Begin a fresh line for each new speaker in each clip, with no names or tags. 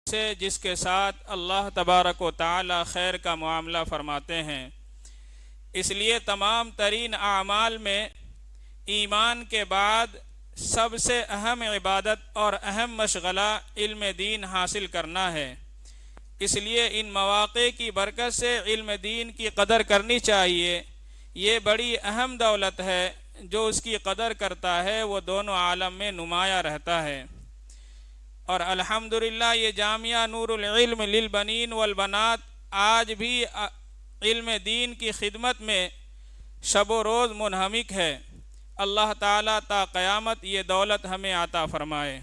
سے جس کے ساتھ اللہ تبارک و تعالی خیر کا معاملہ فرماتے ہیں۔ اس لیے تمام ترین اعمال میں ایمان کے بعد سب سے اہم عبادت اور اہم مشغلہ علم دین حاصل کرنا ہے۔ اس لیے ان مواقع کی برکت سے علم دین کی قدر کرنی چاہیے۔ یہ بڑی اہم دولت ہے، جو اس کی قدر کرتا ہے وہ دونوں عالم میں نمایاں رہتا ہے۔ اور الحمدللہ یہ جامعہ نور العلم للبنین والبنات آج بھی علم دین کی خدمت میں شب و روز منہمک ہے۔ اللہ تعالیٰ تا قیامت یہ دولت ہمیں عطا فرمائے۔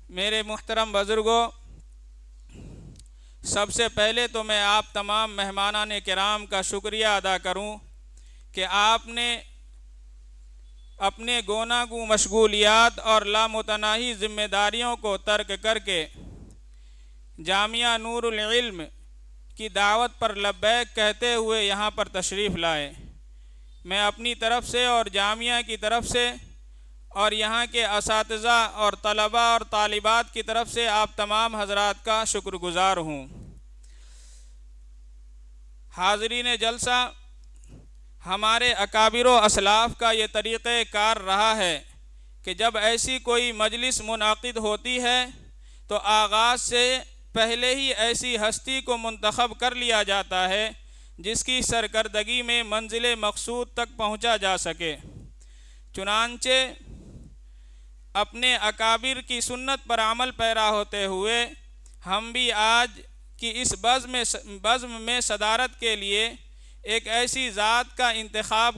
میرے محترم بزرگوں، سب سے پہلے تو میں آپ تمام مہمانان کرام کا شکریہ ادا کروں کہ آپ نے اپنے گوناگوں مشغولیات اور لامتناہی ذمہ داریوں کو ترک کر کے جامعہ نور العلم کی دعوت پر لبیک کہتے ہوئے یہاں پر تشریف لائے۔ میں اپنی طرف سے اور جامعہ کی طرف سے اور یہاں کے اساتذہ اور طلباء اور طالبات کی طرف سے آپ تمام حضرات کا شکر گزار ہوں۔ حاضرین جلسہ، ہمارے اکابر و اسلاف کا یہ طریقہ کار رہا ہے کہ جب ایسی کوئی مجلس منعقد ہوتی ہے تو آغاز سے پہلے ہی ایسی ہستی کو منتخب کر لیا جاتا ہے جس کی سرکردگی میں منزل مقصود تک پہنچا جا سکے۔ چنانچہ اپنے اکابر کی سنت پر عمل پیرا ہوتے ہوئے ہم بھی آج کی اس بزم میں صدارت کے لیے ایک ایسی ذات کا انتخاب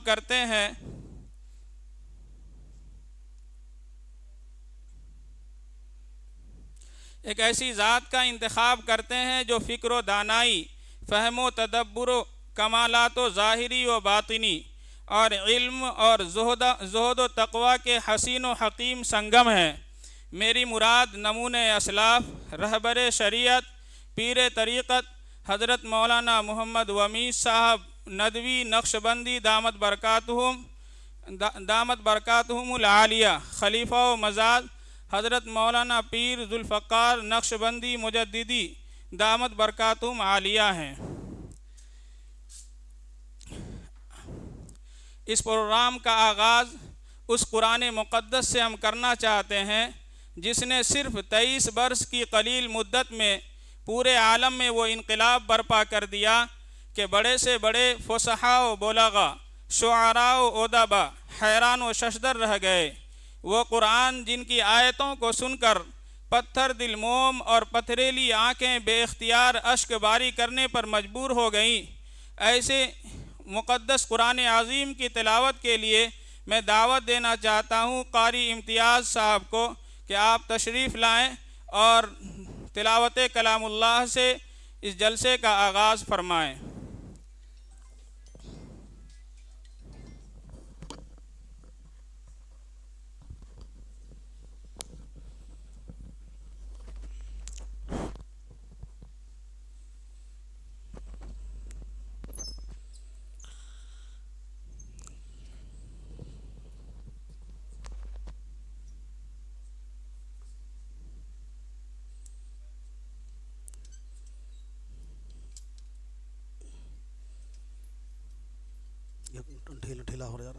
کرتے ہیں جو فکر و دانائی، فہم و تدبر و کمالات و ظاہری و باطنی اور علم اور زہد و تقوی کے حسین و حکیم سنگم ہے۔ میری مراد نمونۂ اسلاف، رہبر شریعت، پیر طریقت حضرت مولانا محمد ومیز صاحب ندوی نقشبندی دامت برکاتہم العالیہ، خلیفہ و مزاد حضرت مولانا پیر ذوالفقار نقشبندی مجددی دامت برکاتہم عالیہ ہیں۔ اس پروگرام کا آغاز اس قرآن مقدس سے ہم کرنا چاہتے ہیں جس نے صرف 23 برس کی قلیل مدت میں پورے عالم میں وہ انقلاب برپا کر دیا کہ بڑے سے بڑے فصحاء و بلغاء، شعراء و ادباء حیران و ششدر رہ گئے۔ وہ قرآن جن کی آیتوں کو سن کر پتھر دل موم اور پتھریلی آنکھیں بے اختیار اشک باری کرنے پر مجبور ہو گئیں، ایسے مقدس قرآن عظیم کی تلاوت کے لیے میں دعوت دینا چاہتا ہوں قاری امتیاز صاحب کو کہ آپ تشریف لائیں اور تلاوت کلام اللہ سے اس جلسے کا آغاز فرمائیں۔
ڈھیلا ہو رہا۔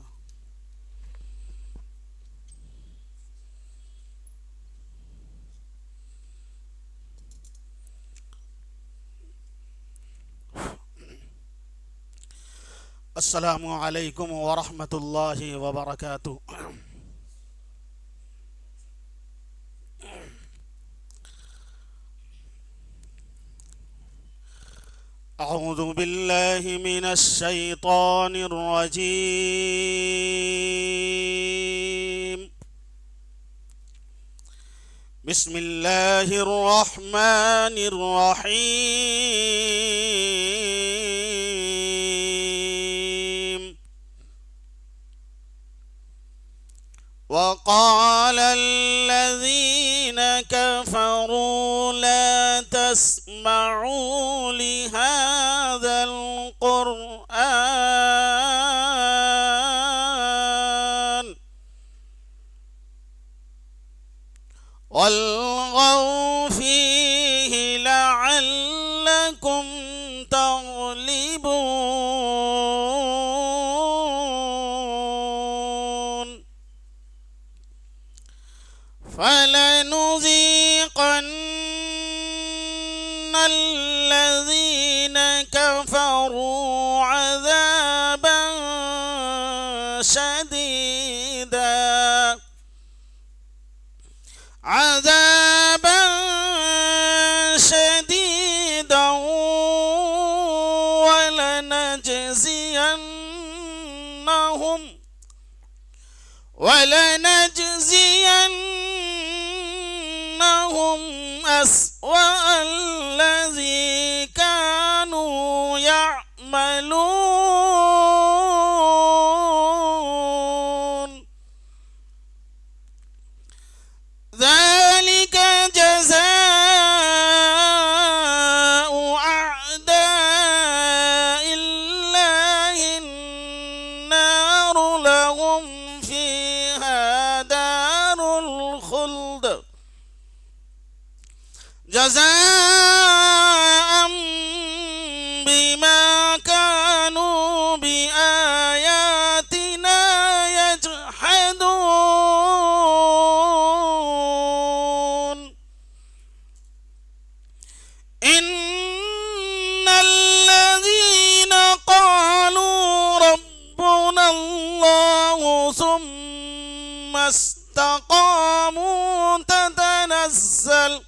السلام علیکم ورحمۃ اللہ وبرکاتہ۔ اعوذ باللہ من الشیطان الرجیم، بسم اللہ الرحمن الرحیم۔ وقال الذين كفروا لا تسمعوا لهذا القرآن والغوا في فلنذيقن الذين كفروا عذابا شديدا ولنجزينهم أسوأ الذي كانوا يعملون ذلك جزاء أعداء الله النار لهم فيها دار الخلد جزاء بما كانوا بآياتنا يجحدون إن الذين قالوا ربنا الله ثم استقاموا تتنزل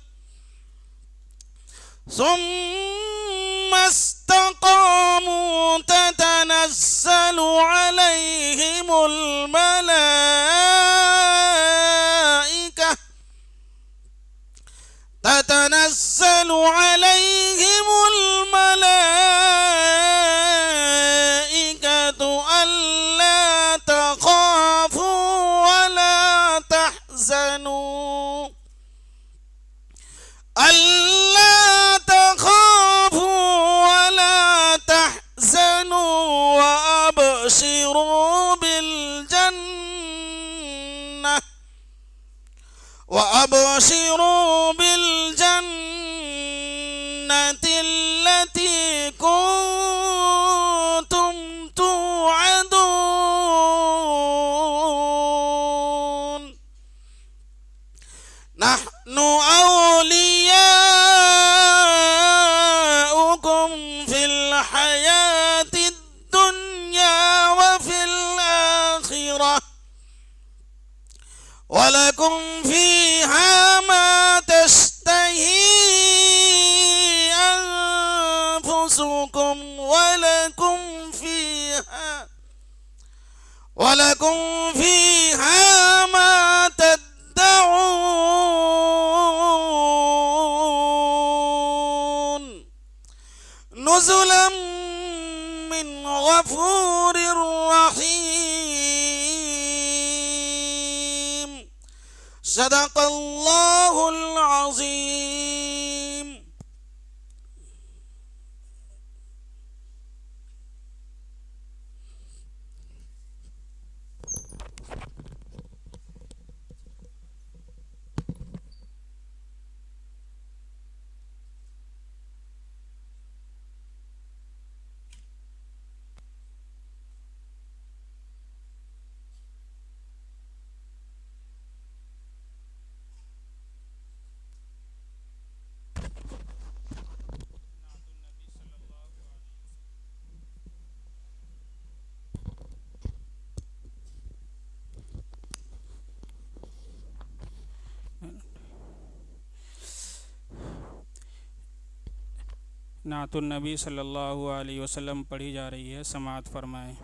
عليهم الملائكة ألا تخافوا ولا تحزنوا وأبشروا بالجنة التي كنتم توعدون نحن أولياؤكم في الحياة الدنيا وفي الآخرة ولكم فيها ما تشتهي أنفسكم ولكم فيها ما تدعون نزلا من غفور رحيم صدق الله العظيم.
نعت النبی صلی اللہ علیہ وسلم پڑھی جا رہی ہے، سماعت فرمائیں۔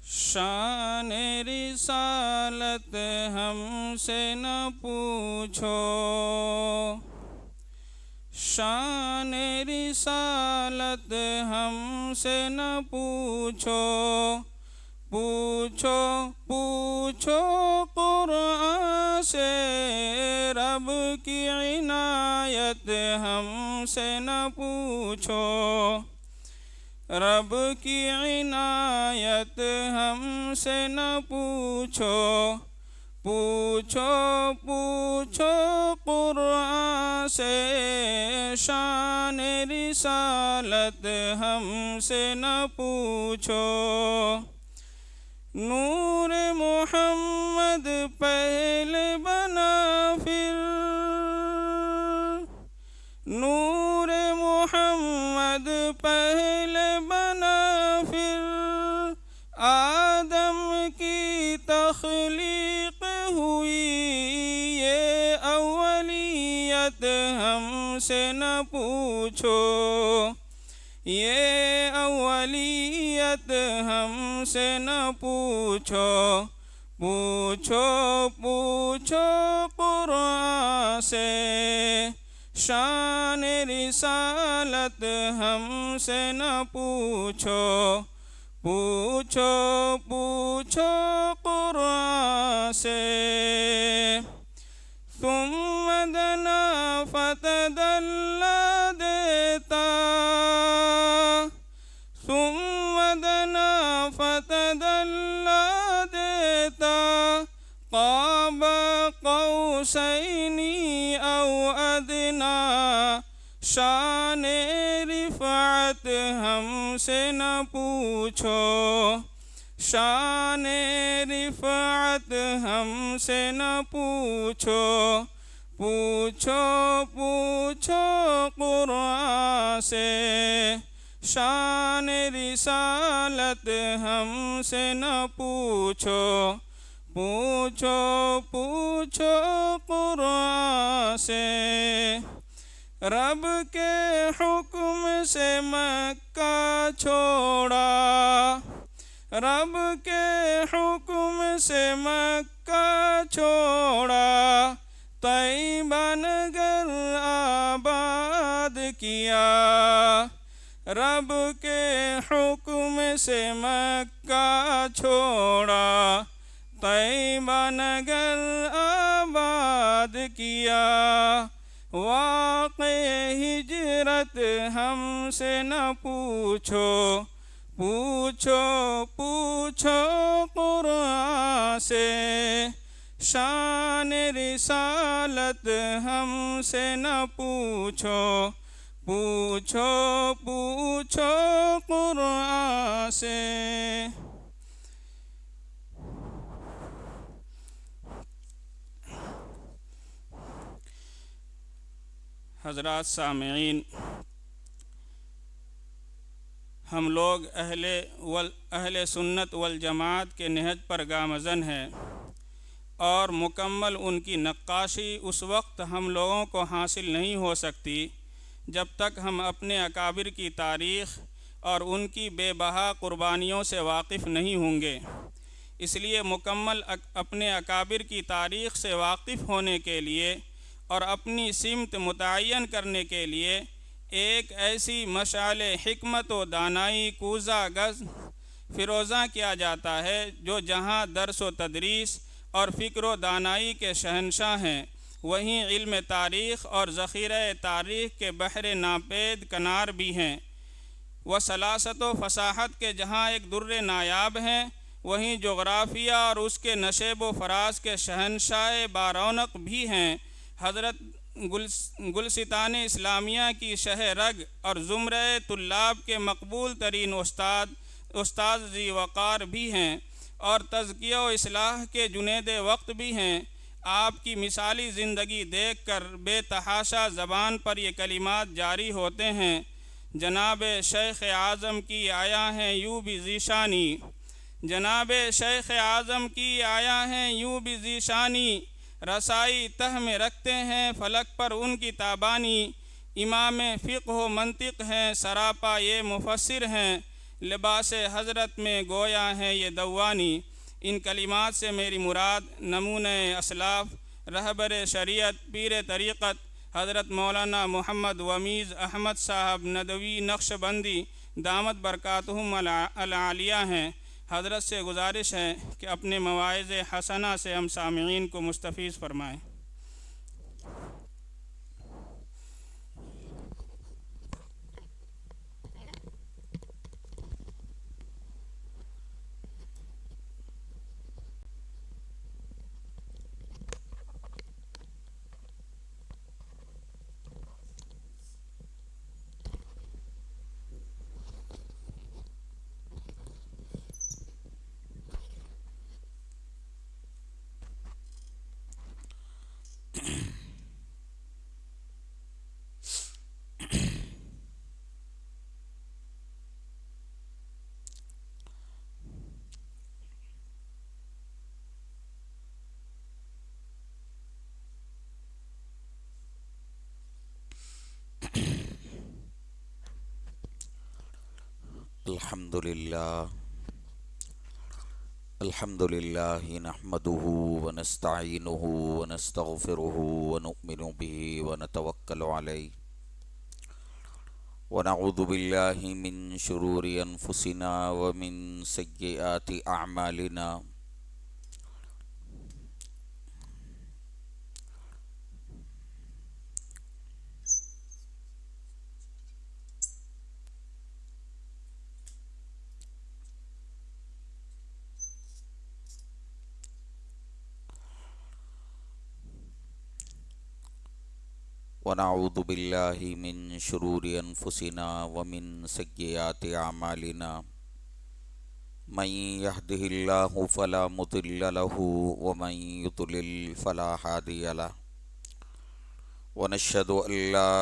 شان رسالت ہم سے نہ پوچھو، شان رسالت ہم سے نہ پوچھو، پوچھو پوچھو قرآن سے رب کی عنایت ہم سے نہ پوچھو، رب کی عنایت ہم سے نہ پوچھو، پوچھو پوچھو قرآن سے شان رسالت ہم سے نہ پوچھو، نور محمد پہلے بنا پھر، نور محمد پہلے بنا پھر، آدم کی تخلیق ہوئی، یہ اولیت ہم سے نہ پوچھو، یہ اولیت ہم سے نہ پوچھو، پوچھو پوچھو قرآن سے شان رسالت ہم سے نہ پوچھو، پوچھو پوچھو قرآن سے۔ ثم دنا فتدلی دیتا، ثم دنا فتدلی دیتا، قاب قوسین او ادنا، شان رفعت ہم سے نہ پوچھو، شان رفعت ہم سے نہ پوچھو، پوچھو پوچھو قرآن سے شان رسالت ہم سے نہ پوچھو، پوچھو پوچھو قرآن سے۔ رب کے حکم سے مکہ چھوڑا، رب کے حکم سے مکہ چھوڑا، طیبہ نگر آباد کیا، رب کے حکم سے مکہ چھوڑا، طیبہ نگر آباد کیا، واقع ہجرت ہم سے نہ پوچھو، پوچھو پوچھو قرآن سے شان رسالت ہم سے نہ پوچھو، پوچھو پوچھو قرآن سے۔ حضرات سامعین، ہم لوگ اہل سنت والجماعت کے نہج پر گامزن ہیں، اور مکمل ان کی نقاشی اس وقت ہم لوگوں کو حاصل نہیں ہو سکتی جب تک ہم اپنے اکابر کی تاریخ اور ان کی بے بہا قربانیوں سے واقف نہیں ہوں گے۔ اس لیے مکمل اپنے اکابر کی تاریخ سے واقف ہونے کے لیے اور اپنی سمت متعین کرنے کے لیے ایک ایسی مشعل حکمت و دانائی کوزہ گز فروزاں کیا جاتا ہے جو جہاں درس و تدریس اور فکر و دانائی کے شہنشاہ ہیں، وہیں علم تاریخ اور ذخیرہ تاریخ کے بحر ناپید کنار بھی ہیں۔ وہ سلاست و فصاحت کے جہاں ایک در نایاب ہیں، وہیں جغرافیہ اور اس کے نشیب و فراز کے شہنشاہ بارونق بھی ہیں۔ حضرت گلستان اسلامیہ کی شہ رگ اور زمرہ طلاب کے مقبول ترین استاد ذی وقار بھی ہیں، اور تزکیہ و اصلاح کے جنید وقت بھی ہیں۔ آپ کی مثالی زندگی دیکھ کر بے تحاشا زبان پر یہ کلمات جاری ہوتے ہیں۔ جناب شیخ اعظم کی آیا ہیں یوں بھی ذیشانی، جناب شیخ اعظم کی آیا ہیں یوں بھی ذیشانی، رسائی تہ میں رکھتے ہیں فلک پر ان کی تابانی، امام فقہ و منطق ہیں سراپا یہ مفسر ہیں، لباس حضرت میں گویا ہیں یہ دوانی۔ ان کلمات سے میری مراد نمونہ اسلاف رہبر شریعت پیر طریقت حضرت مولانا محمد ومیز احمد صاحب ندوی نقشبندی دامت برکاتہم العالیہ ہیں۔ حضرت سے گزارش ہے کہ اپنے مواعظ حسنہ سے ہم سامعین کو مستفیض فرمائیں۔
الحمد لله نحمده ونستعينه ونستغفره ونؤمن به ونتوكل عليه ونعوذ بالله من شرور أنفسنا ومن سيئات أعمالنا ونعوذ بالله من شرور أنفسنا ومن سيئات أعمالنا من يهده الله فلا مضل له ومن يضلل فلا هادي له ونشهد أن لا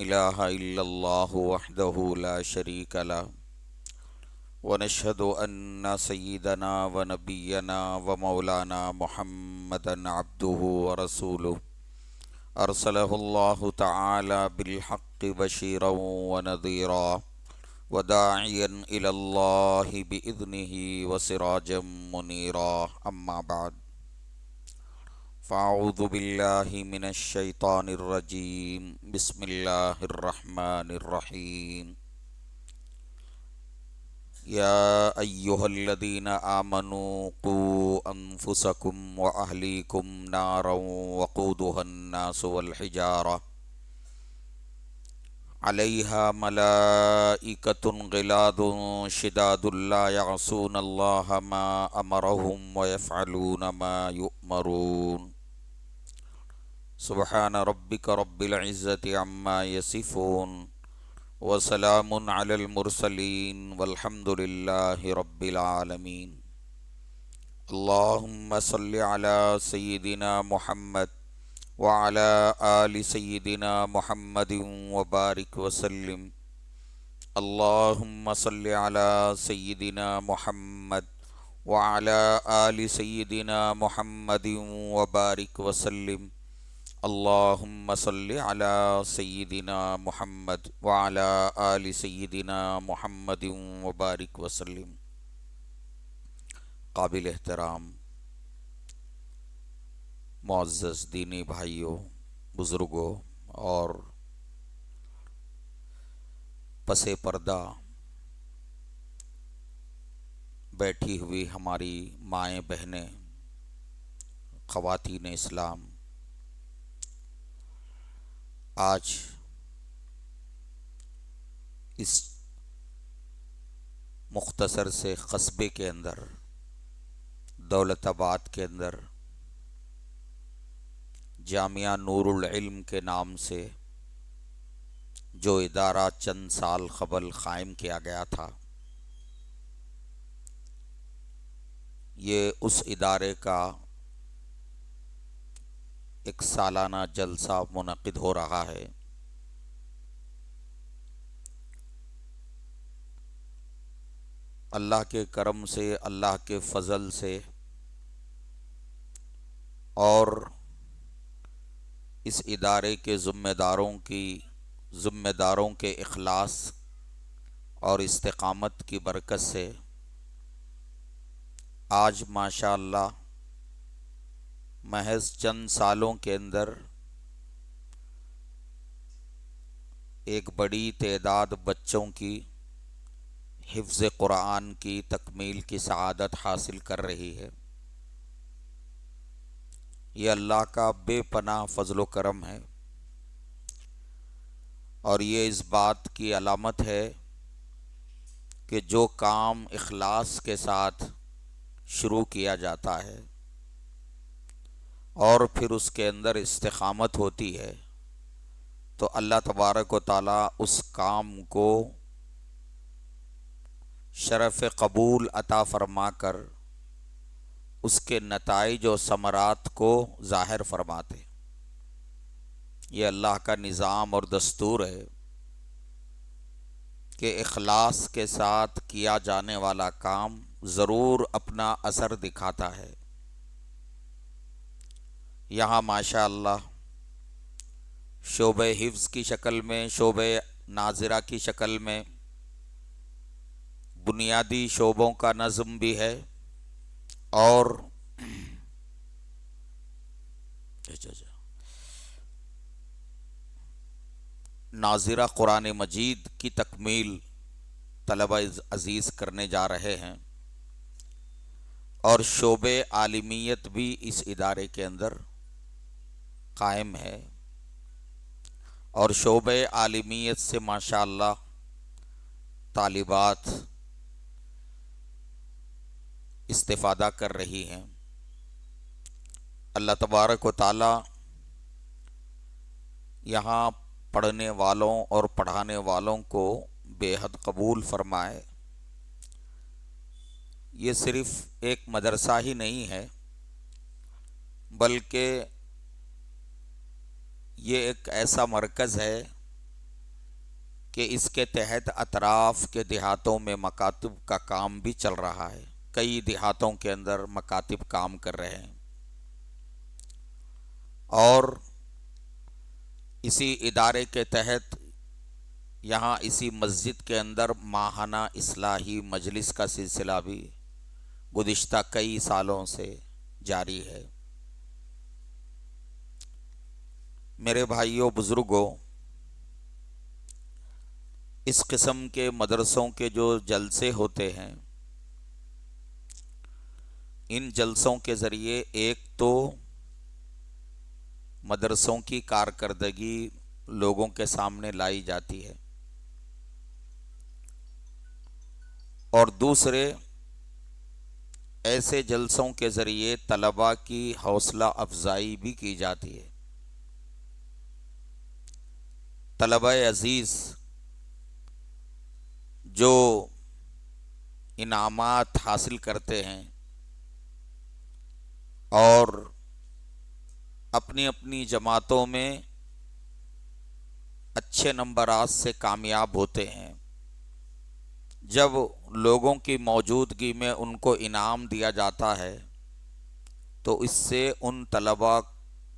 إله إلا الله وحده لا شريك له ونشهد أن سيدنا ونبينا ومولانا محمدا عبده ورسوله أرسله الله تعالى بالحق بشيرا ونذيرا وداعيا إلى الله بإذنه وسراجا منيرا أما بعد فأعوذ بالله من الشيطان الرجيم بسم الله الرحمن الرحيم يا أيها الذين آمنوا قوا أنفسكم وأهليكم نارا وقودها الناس والحجارة عليها ملائكة غلاظ شداد لا يعصون الله ما أمرهم ويفعلون ما يؤمرون سبحان ربك رب العزة عما يصفون وسلام على المرسلين والحمد لله رب العالمين اللهم صل على سيدنا محمد وعلى آل سيدنا محمد وبارك وسلم اللهم صل على سيدنا محمد وعلى آل سيدنا محمد وبارك وسلم اللهم صل على سيدنا محمد وعلى آل سيدنا محمد وبارك وسلم. قابل احترام معزز دینی بھائیوں، بزرگوں اور پس پردہ بیٹھی ہوئی ہماری مائیں بہنیں، خواتین اسلام، آج اس مختصر سے قصبے کے اندر، دولت آباد کے اندر، جامعہ نور العلم کے نام سے جو ادارہ چند سال قبل قائم کیا گیا تھا، یہ اس ادارے کا ایک سالانہ جلسہ منعقد ہو رہا ہے۔ اللہ کے کرم سے، اللہ کے فضل سے اور اس ادارے کے ذمہ داروں کے اخلاص اور استقامت کی برکت سے آج ماشاء اللہ محض چند سالوں کے اندر ایک بڑی تعداد بچوں کی حفظ قرآن کی تکمیل کی سعادت حاصل کر رہی ہے۔ یہ اللہ کا بے پناہ فضل و کرم ہے، اور یہ اس بات کی علامت ہے کہ جو کام اخلاص کے ساتھ شروع کیا جاتا ہے اور پھر اس کے اندر استقامت ہوتی ہے تو اللہ تبارک و تعالیٰ اس کام کو شرف قبول عطا فرما کر اس کے نتائج و ثمرات کو ظاہر فرماتے۔ یہ اللہ کا نظام اور دستور ہے کہ اخلاص کے ساتھ کیا جانے والا کام ضرور اپنا اثر دکھاتا ہے۔ یہاں ماشاء اللہ شعبہ حفظ کی شکل میں، شعبہ ناظرہ کی شکل میں بنیادی شعبوں کا نظم بھی ہے اور ناظرہ قرآن مجید کی تکمیل طلبہ عزیز کرنے جا رہے ہیں، اور شعبہ عالمیت بھی اس ادارے کے اندر قائم ہے، اور شعبہ عالمیت سے ماشاءاللہ طالبات استفادہ کر رہی ہیں۔ اللہ تبارک و تعالی یہاں پڑھنے والوں اور پڑھانے والوں کو بے حد قبول فرمائے۔ یہ صرف ایک مدرسہ ہی نہیں ہے، بلکہ یہ ایک ایسا مرکز ہے کہ اس کے تحت اطراف کے دیہاتوں میں مکاتب کا کام بھی چل رہا ہے۔ کئی دیہاتوں کے اندر مکاتب کام کر رہے ہیں، اور اسی ادارے کے تحت یہاں اسی مسجد کے اندر ماہانہ اصلاحی مجلس کا سلسلہ بھی گزشتہ کئی سالوں سے جاری ہے۔ میرے بھائیوں بزرگوں، اس قسم کے مدرسوں کے جو جلسے ہوتے ہیں، ان جلسوں کے ذریعے ایک تو مدرسوں کی کارکردگی لوگوں کے سامنے لائی جاتی ہے، اور دوسرے ایسے جلسوں کے ذریعے طلباء کی حوصلہ افزائی بھی کی جاتی ہے۔ طلباء عزیز جو انعامات حاصل کرتے ہیں اور اپنی اپنی جماعتوں میں اچھے نمبرات سے کامیاب ہوتے ہیں، جب لوگوں کی موجودگی میں ان کو انعام دیا جاتا ہے تو اس سے ان طلباء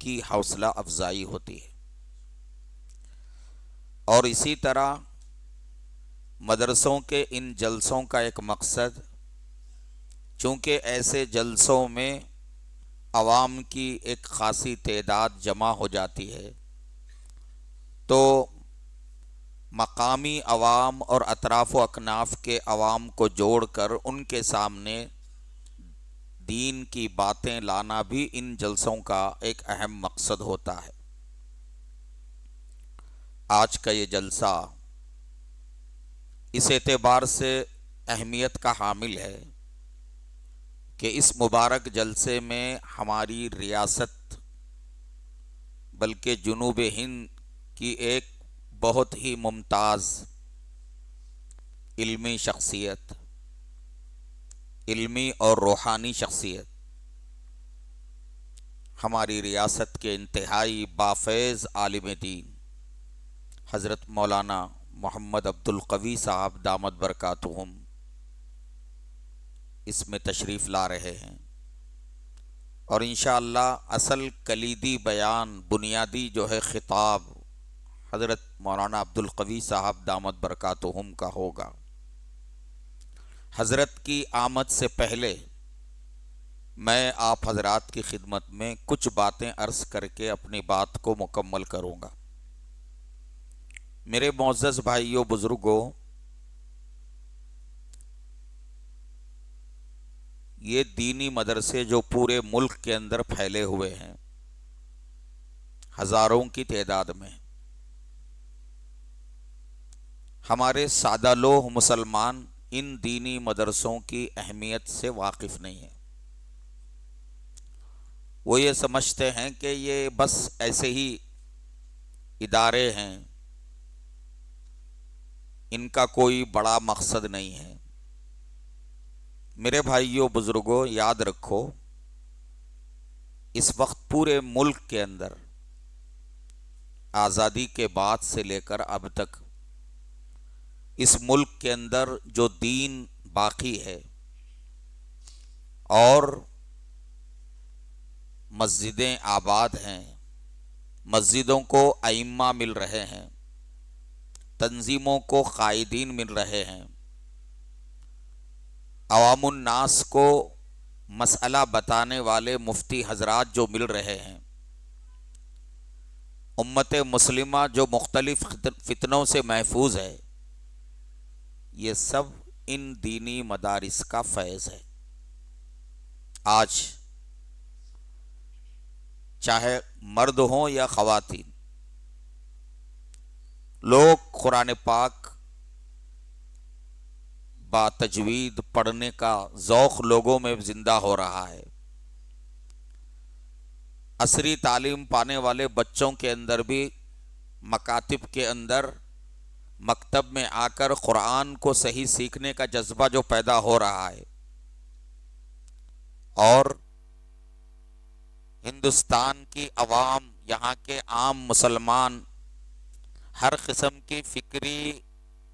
کی حوصلہ افزائی ہوتی ہے۔ اور اسی طرح مدرسوں کے ان جلسوں کا ایک مقصد، چونکہ ایسے جلسوں میں عوام کی ایک خاصی تعداد جمع ہو جاتی ہے، تو مقامی عوام اور اطراف و اکناف کے عوام کو جوڑ کر ان کے سامنے دین کی باتیں لانا بھی ان جلسوں کا ایک اہم مقصد ہوتا ہے۔ آج کا یہ جلسہ اس اعتبار سے اہمیت کا حامل ہے کہ اس مبارک جلسے میں ہماری ریاست بلکہ جنوب ہند کی ایک بہت ہی ممتاز علمی شخصیت، علمی اور روحانی شخصیت، ہماری ریاست کے انتہائی بافیض عالم دین حضرت مولانا محمد عبد القوی صاحب دامت برکاتہم اس میں تشریف لا رہے ہیں، اور انشاءاللہ اصل کلیدی بیان، بنیادی جو ہے خطاب حضرت مولانا عبد القوی صاحب دامت برکاتہم کا ہوگا۔ حضرت کی آمد سے پہلے میں آپ حضرات کی خدمت میں کچھ باتیں عرض کر کے اپنی بات کو مکمل کروں گا۔ میرے معزز بھائیوں بزرگوں، یہ دینی مدرسے جو پورے ملک کے اندر پھیلے ہوئے ہیں ہزاروں کی تعداد میں، ہمارے سادہ لوح مسلمان ان دینی مدرسوں کی اہمیت سے واقف نہیں ہیں۔ وہ یہ سمجھتے ہیں کہ یہ بس ایسے ہی ادارے ہیں، ان کا کوئی بڑا مقصد نہیں ہے۔ میرے بھائیوں بزرگوں، یاد رکھو، اس وقت پورے ملک کے اندر آزادی کے بعد سے لے کر اب تک اس ملک کے اندر جو دین باقی ہے اور مسجدیں آباد ہیں، مسجدوں کو ائمہ مل رہے ہیں، تنظیموں کو قائدین مل رہے ہیں، عوام الناس کو مسئلہ بتانے والے مفتی حضرات جو مل رہے ہیں، امت مسلمہ جو مختلف فتنوں سے محفوظ ہے، یہ سب ان دینی مدارس کا فیض ہے۔ آج چاہے مرد ہوں یا خواتین، لوگ قرآن پاک با تجوید پڑھنے کا ذوق لوگوں میں زندہ ہو رہا ہے۔ عصری تعلیم پانے والے بچوں کے اندر بھی مکاتب کے اندر مکتب میں آ کر قرآن کو صحیح سیکھنے کا جذبہ جو پیدا ہو رہا ہے، اور ہندوستان کی عوام، یہاں کے عام مسلمان ہر قسم کی فکری،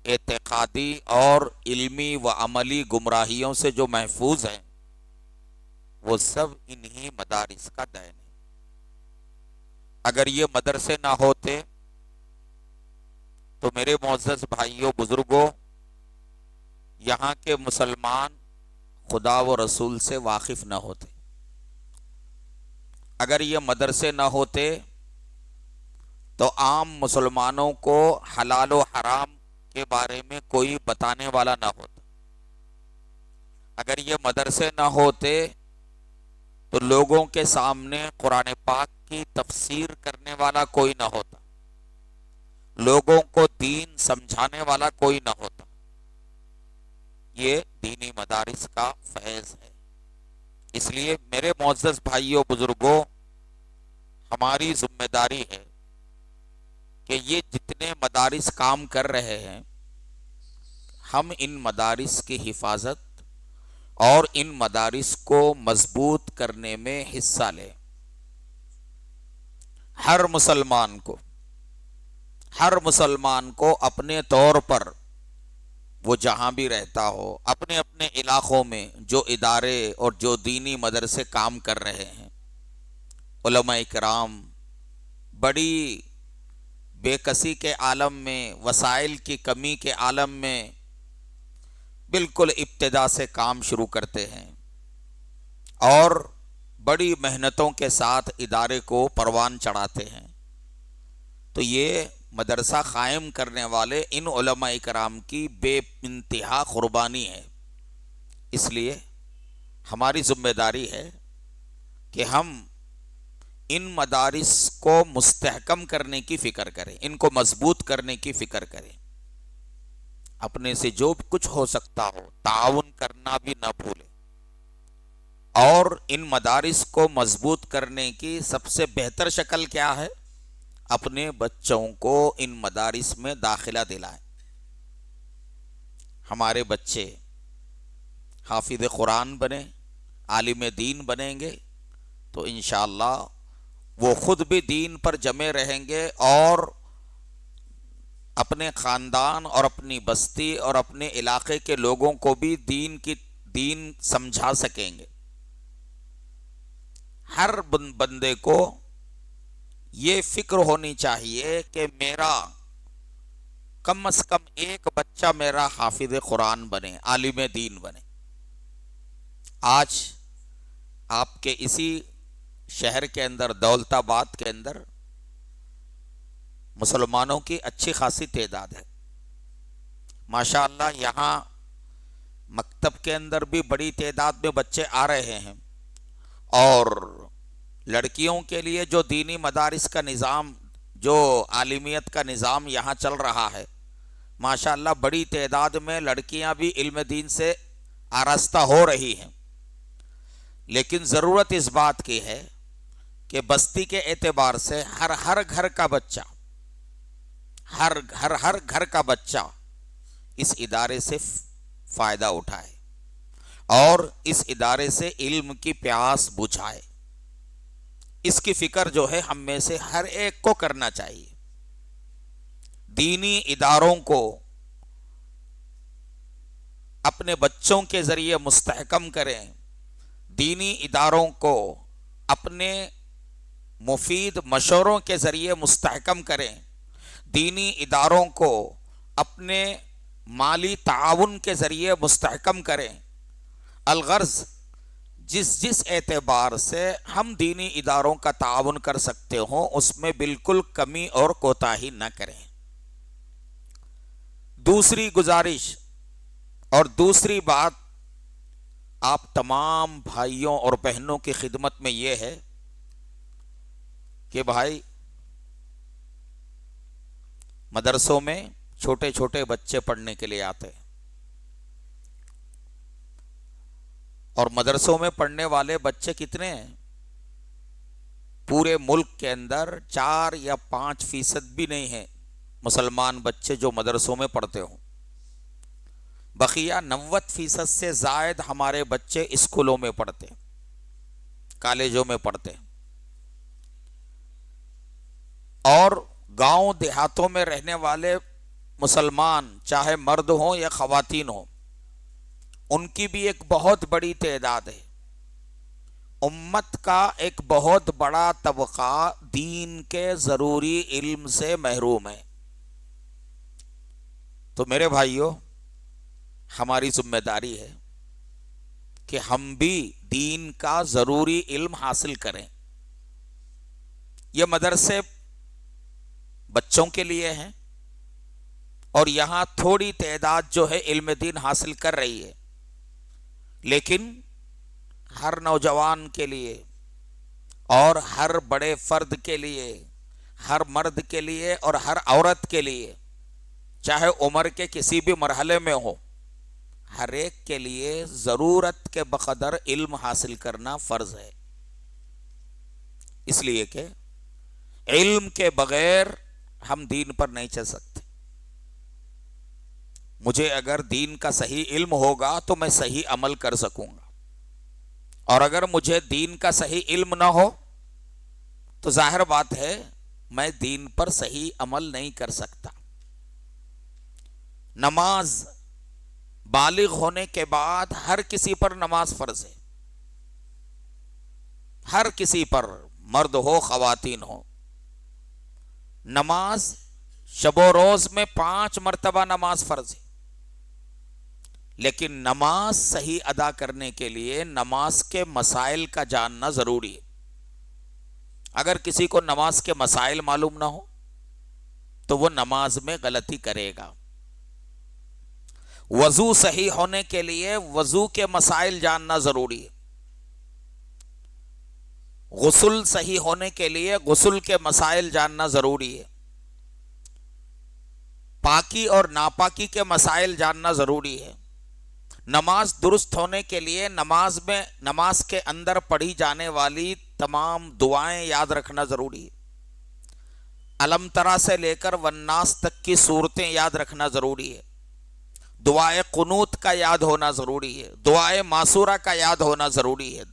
اعتقادی اور علمی و عملی گمراہیوں سے جو محفوظ ہیں، وہ سب انہی مدارس کا دین ہے۔ اگر یہ مدرسے نہ ہوتے تو میرے معزز بھائیوں، بزرگوں، یہاں کے مسلمان خدا و رسول سے واقف نہ ہوتے۔ اگر یہ مدرسے نہ ہوتے تو عام مسلمانوں کو حلال و حرام کے بارے میں کوئی بتانے والا نہ ہوتا۔ اگر یہ مدرسے نہ ہوتے تو لوگوں کے سامنے قرآن پاک کی تفسیر کرنے والا کوئی نہ ہوتا، لوگوں کو دین سمجھانے والا کوئی نہ ہوتا۔ یہ دینی مدارس کا فیض ہے۔ اس لیے میرے معزز بھائیوں، بزرگوں، ہماری ذمہ داری ہے کہ یہ جتنے مدارس کام کر رہے ہیں، ہم ان مدارس کی حفاظت اور ان مدارس کو مضبوط کرنے میں حصہ لیں۔ ہر مسلمان کو اپنے طور پر، وہ جہاں بھی رہتا ہو، اپنے اپنے علاقوں میں جو ادارے اور جو دینی مدرسے کام کر رہے ہیں، علماء کرام بڑی بے کسی کے عالم میں، وسائل کی کمی کے عالم میں بالکل ابتدا سے کام شروع کرتے ہیں اور بڑی محنتوں کے ساتھ ادارے کو پروان چڑھاتے ہیں۔ تو یہ مدرسہ قائم کرنے والے ان علماء کرام کی بے انتہا قربانی ہے۔ اس لیے ہماری ذمہ داری ہے کہ ہم ان مدارس کو مستحکم کرنے کی فکر کریں، ان کو مضبوط کرنے کی فکر کریں۔ اپنے سے جو کچھ ہو سکتا ہو تعاون کرنا بھی نہ بھولیں، اور ان مدارس کو مضبوط کرنے کی سب سے بہتر شکل کیا ہے؟ اپنے بچوں کو ان مدارس میں داخلہ دلائیں۔ ہمارے بچے حافظ قرآن بنیں، عالم دین بنیں گے تو انشاءاللہ وہ خود بھی دین پر جمے رہیں گے اور اپنے خاندان اور اپنی بستی اور اپنے علاقے کے لوگوں کو بھی دین سمجھا سکیں گے۔ ہر بندے کو یہ فکر ہونی چاہیے کہ میرا کم از کم ایک بچہ میرا حافظ قرآن بنے، عالم دین بنے۔ آج آپ کے اسی شہر کے اندر، دولت آباد کے اندر، مسلمانوں کی اچھی خاصی تعداد ہے ماشاءاللہ۔ یہاں مکتب کے اندر بھی بڑی تعداد میں بچے آ رہے ہیں، اور لڑکیوں کے لیے جو دینی مدارس کا نظام، جو عالمیت کا نظام یہاں چل رہا ہے، ماشاءاللہ بڑی تعداد میں لڑکیاں بھی علم دین سے آراستہ ہو رہی ہیں۔ لیکن ضرورت اس بات کی ہے کہ بستی کے اعتبار سے ہر گھر کا بچہ، ہر گھر کا بچہ اس ادارے سے فائدہ اٹھائے اور اس ادارے سے علم کی پیاس بجھائے۔ اس کی فکر جو ہے ہم میں سے ہر ایک کو کرنا چاہیے۔ دینی اداروں کو اپنے بچوں کے ذریعے مستحکم کریں، دینی اداروں کو اپنے مفید مشوروں کے ذریعے مستحکم کریں، دینی اداروں کو اپنے مالی تعاون کے ذریعے مستحکم کریں، الغرض جس اعتبار سے ہم دینی اداروں کا تعاون کر سکتے ہوں اس میں بالکل کمی اور کوتاہی نہ کریں۔ دوسری گزارش اور دوسری بات آپ تمام بھائیوں اور بہنوں کی خدمت میں یہ ہے کہ بھائی مدرسوں میں چھوٹے چھوٹے بچے پڑھنے کے لیے آتے ہیں، اور مدرسوں میں پڑھنے والے بچے کتنے ہیں؟ پورے ملک کے اندر 4 یا 5% بھی نہیں ہیں مسلمان بچے جو مدرسوں میں پڑھتے ہوں۔ بقیہ 90% سے زائد ہمارے بچے اسکولوں میں پڑھتے ہیں، کالجوں میں پڑھتے ہیں، اور گاؤں دیہاتوں میں رہنے والے مسلمان چاہے مرد ہوں یا خواتین ہوں ان کی بھی ایک بہت بڑی تعداد ہے۔ امت کا ایک بہت بڑا طبقہ دین کے ضروری علم سے محروم ہے۔ تو میرے بھائیوں، ہماری ذمہ داری ہے کہ ہم بھی دین کا ضروری علم حاصل کریں۔ یہ مدرسے بچوں کے لیے ہیں، اور یہاں تھوڑی تعداد جو ہے علم دین حاصل کر رہی ہے، لیکن ہر نوجوان کے لیے اور ہر بڑے فرد کے لیے، ہر مرد کے لیے اور ہر عورت کے لیے، چاہے عمر کے کسی بھی مرحلے میں ہو، ہر ایک کے لیے ضرورت کے بقدر علم حاصل کرنا فرض ہے۔ اس لیے کہ علم کے بغیر ہم دین پر نہیں چل سکتے۔ مجھے اگر دین کا صحیح علم ہوگا تو میں صحیح عمل کر سکوں گا، اور اگر مجھے دین کا صحیح علم نہ ہو تو ظاہر بات ہے میں دین پر صحیح عمل نہیں کر سکتا۔ نماز بالغ ہونے کے بعد ہر کسی پر نماز فرض ہے، ہر کسی پر، مرد ہو خواتین ہو۔ نماز شب و روز میں 5 مرتبہ نماز فرض ہے، لیکن نماز صحیح ادا کرنے کے لیے نماز کے مسائل کا جاننا ضروری ہے۔ اگر کسی کو نماز کے مسائل معلوم نہ ہو تو وہ نماز میں غلطی کرے گا۔ وضو صحیح ہونے کے لیے وضو کے مسائل جاننا ضروری ہے۔ غسل صحیح ہونے کے لیے غسل کے مسائل جاننا ضروری ہے۔ پاکی اور ناپاکی کے مسائل جاننا ضروری ہے۔ نماز درست ہونے کے لیے نماز کے اندر پڑھی جانے والی تمام دعائیں یاد رکھنا ضروری ہے۔ الم ترا سے لے کر والناس تک کی صورتیں یاد رکھنا ضروری ہے۔ دعائے قنوت کا یاد ہونا ضروری ہے۔ دعائے معصورہ کا یاد ہونا ضروری ہے۔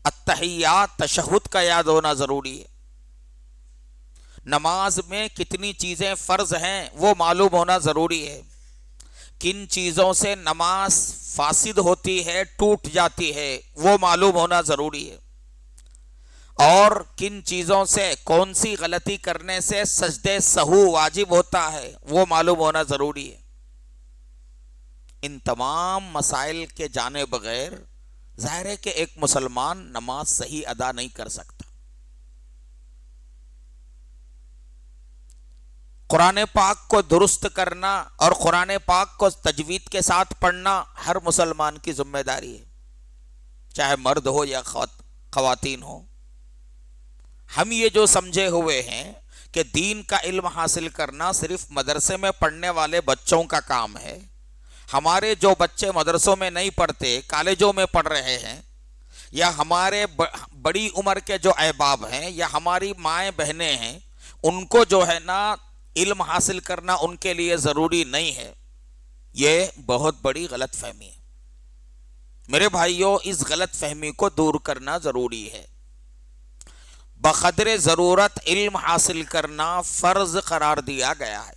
التحیات تشہد کا یاد ہونا ضروری ہے۔ نماز میں کتنی چیزیں فرض ہیں وہ معلوم ہونا ضروری ہے۔ کن چیزوں سے نماز فاسد ہوتی ہے، ٹوٹ جاتی ہے، وہ معلوم ہونا ضروری ہے۔ اور کن چیزوں سے، کون سی غلطی کرنے سے سجدے سہو واجب ہوتا ہے وہ معلوم ہونا ضروری ہے۔ ان تمام مسائل کے جانے بغیر ظاہر ہے کہ ایک مسلمان نماز صحیح ادا نہیں کر سکتا۔ قرآن پاک کو درست کرنا اور قرآن پاک کو تجوید کے ساتھ پڑھنا ہر مسلمان کی ذمہ داری ہے، چاہے مرد ہو یا خواتین ہو۔ ہم یہ جو سمجھے ہوئے ہیں کہ دین کا علم حاصل کرنا صرف مدرسے میں پڑھنے والے بچوں کا کام ہے، ہمارے جو بچے مدرسوں میں نہیں پڑھتے، کالجوں میں پڑھ رہے ہیں، یا ہمارے بڑی عمر کے جو احباب ہیں یا ہماری مائیں بہنیں ہیں، ان کو جو ہے نا علم حاصل کرنا ان کے لیے ضروری نہیں ہے، یہ بہت بڑی غلط فہمی ہے۔ میرے بھائیوں، اس غلط فہمی کو دور کرنا ضروری ہے۔ بقدر ضرورت علم حاصل کرنا فرض قرار دیا گیا ہے۔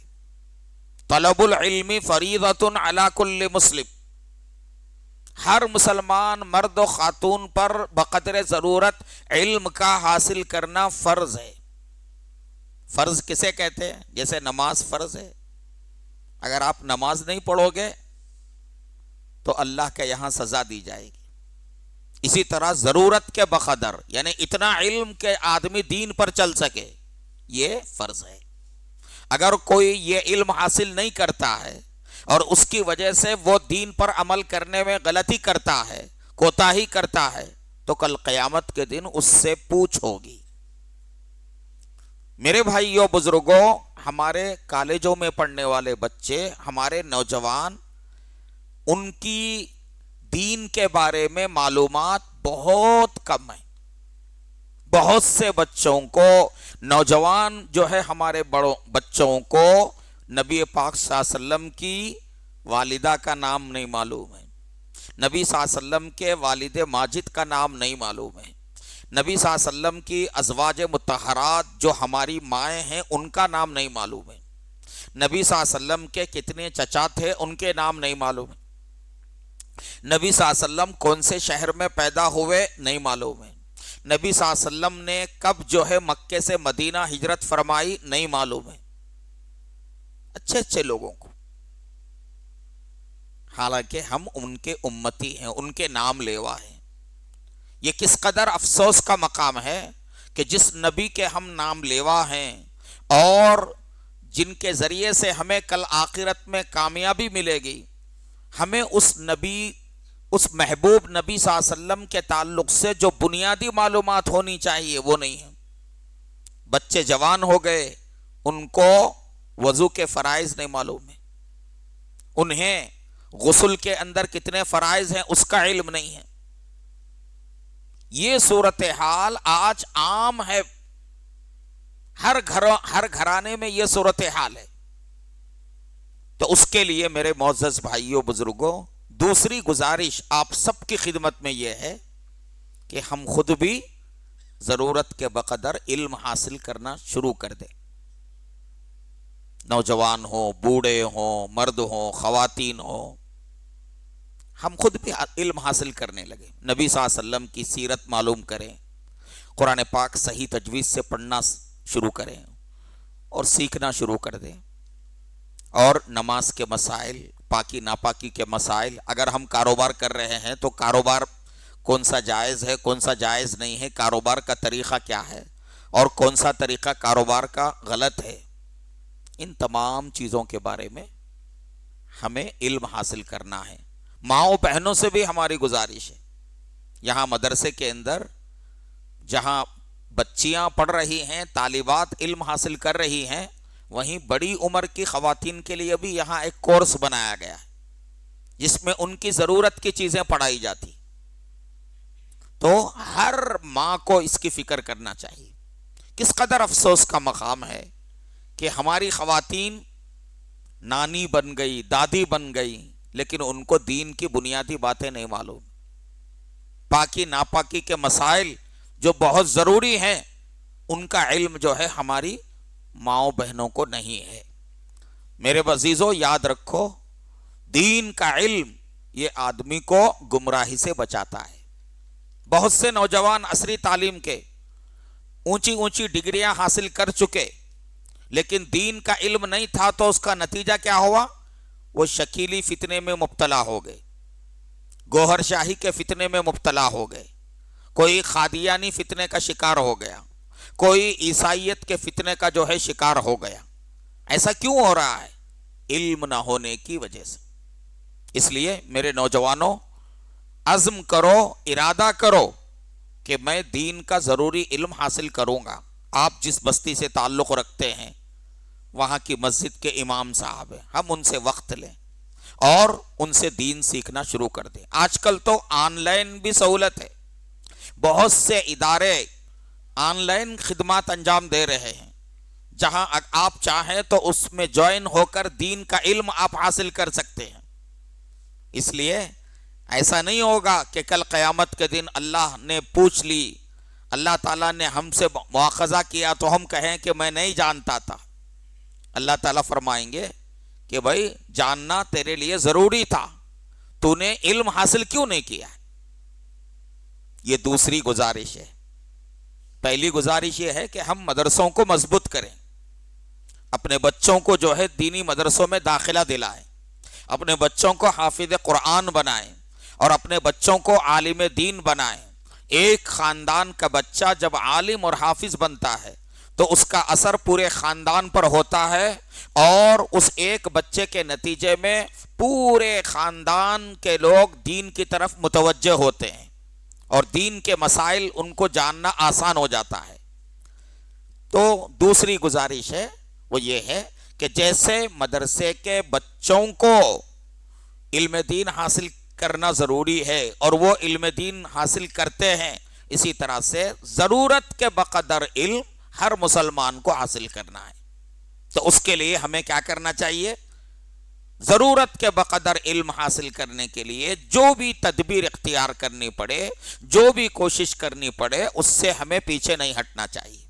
طلب العلم فریضۃ علی کل مسلم، ہر مسلمان مرد و خاتون پر بقدر ضرورت علم کا حاصل کرنا فرض ہے۔ فرض کسے کہتے ہیں؟ جیسے نماز فرض ہے، اگر آپ نماز نہیں پڑھو گے تو اللہ کے یہاں سزا دی جائے گی. اسی طرح ضرورت کے بقدر، یعنی اتنا علم کہ آدمی دین پر چل سکے، یہ فرض ہے. اگر کوئی یہ علم حاصل نہیں کرتا ہے اور اس کی وجہ سے وہ دین پر عمل کرنے میں غلطی کرتا ہے، کوتاہی کرتا ہے، تو کل قیامت کے دن اس سے پوچھ ہوگی. میرے بھائیوں بزرگوں، ہمارے کالجوں میں پڑھنے والے بچے، ہمارے نوجوان، ان کی دین کے بارے میں معلومات بہت کم ہیں. بہت سے بچوں کو، نوجوان جو ہے ہمارے بڑوں بچوں کو نبی پاک صلی اللہ علیہ وسلم کی والدہ کا نام نہیں معلوم ہے، نبی صلی اللہ علیہ وسلم کے والد ماجد کا نام نہیں معلوم ہے، نبی صلی اللہ علیہ وسلم کی ازواج مطہرات جو ہماری مائیں ہیں ان کا نام نہیں معلوم ہے، نبی صلی اللہ علیہ وسلم کے کتنے چچا تھے ان کے نام نہیں معلوم ہے، نبی صلی اللہ علیہ وسلم کون سے شہر میں پیدا ہوئے نہیں معلوم ہے، نبی صلی اللہ علیہ وسلم نے کب جو ہے مکے سے مدینہ ہجرت فرمائی نہیں معلوم ہے. اچھے اچھے لوگوں کو، حالانکہ ہم ان کے امتی ہیں، ان کے نام لیوا ہیں. یہ کس قدر افسوس کا مقام ہے کہ جس نبی کے ہم نام لیوا ہیں اور جن کے ذریعے سے ہمیں کل آخرت میں کامیابی ملے گی، ہمیں اس نبی، اس محبوب نبی صلی اللہ علیہ وسلم کے تعلق سے جو بنیادی معلومات ہونی چاہیے وہ نہیں ہے. بچے جوان ہو گئے، ان کو وضو کے فرائض نہیں معلوم ہے، انہیں غسل کے اندر کتنے فرائض ہیں اس کا علم نہیں ہے. یہ صورتحال آج عام ہے، ہر گھرانے میں یہ صورتحال ہے. تو اس کے لیے میرے معزز بھائیوں بزرگوں، دوسری گزارش آپ سب کی خدمت میں یہ ہے کہ ہم خود بھی ضرورت کے بقدر علم حاصل کرنا شروع کر دیں. نوجوان ہوں، بوڑھے ہوں، مرد ہوں، خواتین ہوں، ہم خود بھی علم حاصل کرنے لگے. نبی صلی اللہ علیہ وسلم کی سیرت معلوم کریں، قرآن پاک صحیح تجوید سے پڑھنا شروع کریں اور سیکھنا شروع کر دیں. اور نماز کے مسائل، پاکی ناپاکی کے مسائل، اگر ہم کاروبار کر رہے ہیں تو کاروبار کون سا جائز ہے، کون سا جائز نہیں ہے، کاروبار کا طریقہ کیا ہے اور کون سا طریقہ کاروبار کا غلط ہے، ان تمام چیزوں کے بارے میں ہمیں علم حاصل کرنا ہے. ماؤں بہنوں سے بھی ہماری گزارش ہے، یہاں مدرسے کے اندر جہاں بچیاں پڑھ رہی ہیں، طالبات علم حاصل کر رہی ہیں، وہیں بڑی عمر کی خواتین کے لیے بھی یہاں ایک کورس بنایا گیا ہے جس میں ان کی ضرورت کی چیزیں پڑھائی جاتی. تو ہر ماں کو اس کی فکر کرنا چاہیے. کس قدر افسوس کا مقام ہے کہ ہماری خواتین نانی بن گئی، دادی بن گئی، لیکن ان کو دین کی بنیادی باتیں نہیں معلوم. پاکی ناپاکی کے مسائل جو بہت ضروری ہیں ان کا علم جو ہے ہماری ماؤں بہنوں کو نہیں ہے. میرے عزیزو، یاد رکھو، دین کا علم یہ آدمی کو گمراہی سے بچاتا ہے. بہت سے نوجوان عصری تعلیم کے اونچی اونچی ڈگریاں حاصل کر چکے، لیکن دین کا علم نہیں تھا تو اس کا نتیجہ کیا ہوا؟ وہ شکیلی فتنے میں مبتلا ہو گئے، گوہر شاہی کے فتنے میں مبتلا ہو گئے، کوئی قادیانی فتنے کا شکار ہو گیا، کوئی عیسائیت کے فتنے کا جو ہے شکار ہو گیا. ایسا کیوں ہو رہا ہے؟ علم نہ ہونے کی وجہ سے. اس لیے میرے نوجوانوں، عزم کرو، ارادہ کرو کہ میں دین کا ضروری علم حاصل کروں گا. آپ جس بستی سے تعلق رکھتے ہیں وہاں کی مسجد کے امام صاحب ہیں، ہم ان سے وقت لیں اور ان سے دین سیکھنا شروع کر دیں. آج کل تو آن لائن بھی سہولت ہے، بہت سے ادارے آن لائن خدمات انجام دے رہے ہیں، جہاں آپ چاہیں تو اس میں جوائن ہو کر دین کا علم آپ حاصل کر سکتے ہیں. اس لیے ایسا نہیں ہوگا کہ کل قیامت کے دن اللہ نے پوچھ لی، اللہ تعالیٰ نے ہم سے مواخذہ کیا تو ہم کہیں کہ میں نہیں جانتا تھا. اللہ تعالیٰ فرمائیں گے کہ بھائی جاننا تیرے لیے ضروری تھا، تو نے علم حاصل کیوں نہیں کیا؟ یہ دوسری گزارش ہے. پہلی گزارش یہ ہے کہ ہم مدرسوں کو مضبوط کریں، اپنے بچوں کو جو ہے دینی مدرسوں میں داخلہ دلائیں، اپنے بچوں کو حافظ قرآن بنائیں اور اپنے بچوں کو عالم دین بنائیں۔ ایک خاندان کا بچہ جب عالم اور حافظ بنتا ہے تو اس کا اثر پورے خاندان پر ہوتا ہے، اور اس ایک بچے کے نتیجے میں پورے خاندان کے لوگ دین کی طرف متوجہ ہوتے ہیں اور دین کے مسائل ان کو جاننا آسان ہو جاتا ہے۔ تو دوسری گزارش ہے وہ یہ ہے کہ جیسے مدرسے کے بچوں کو علم دین حاصل کرنا ضروری ہے اور وہ علم دین حاصل کرتے ہیں، اسی طرح سے ضرورت کے بقدر علم ہر مسلمان کو حاصل کرنا ہے۔ تو اس کے لیے ہمیں کیا کرنا چاہیے؟ ضرورت کے بقدر علم حاصل کرنے کے لیے جو بھی تدبیر اختیار کرنی پڑے، جو بھی کوشش کرنی پڑے، اس سے ہمیں پیچھے نہیں ہٹنا چاہیے۔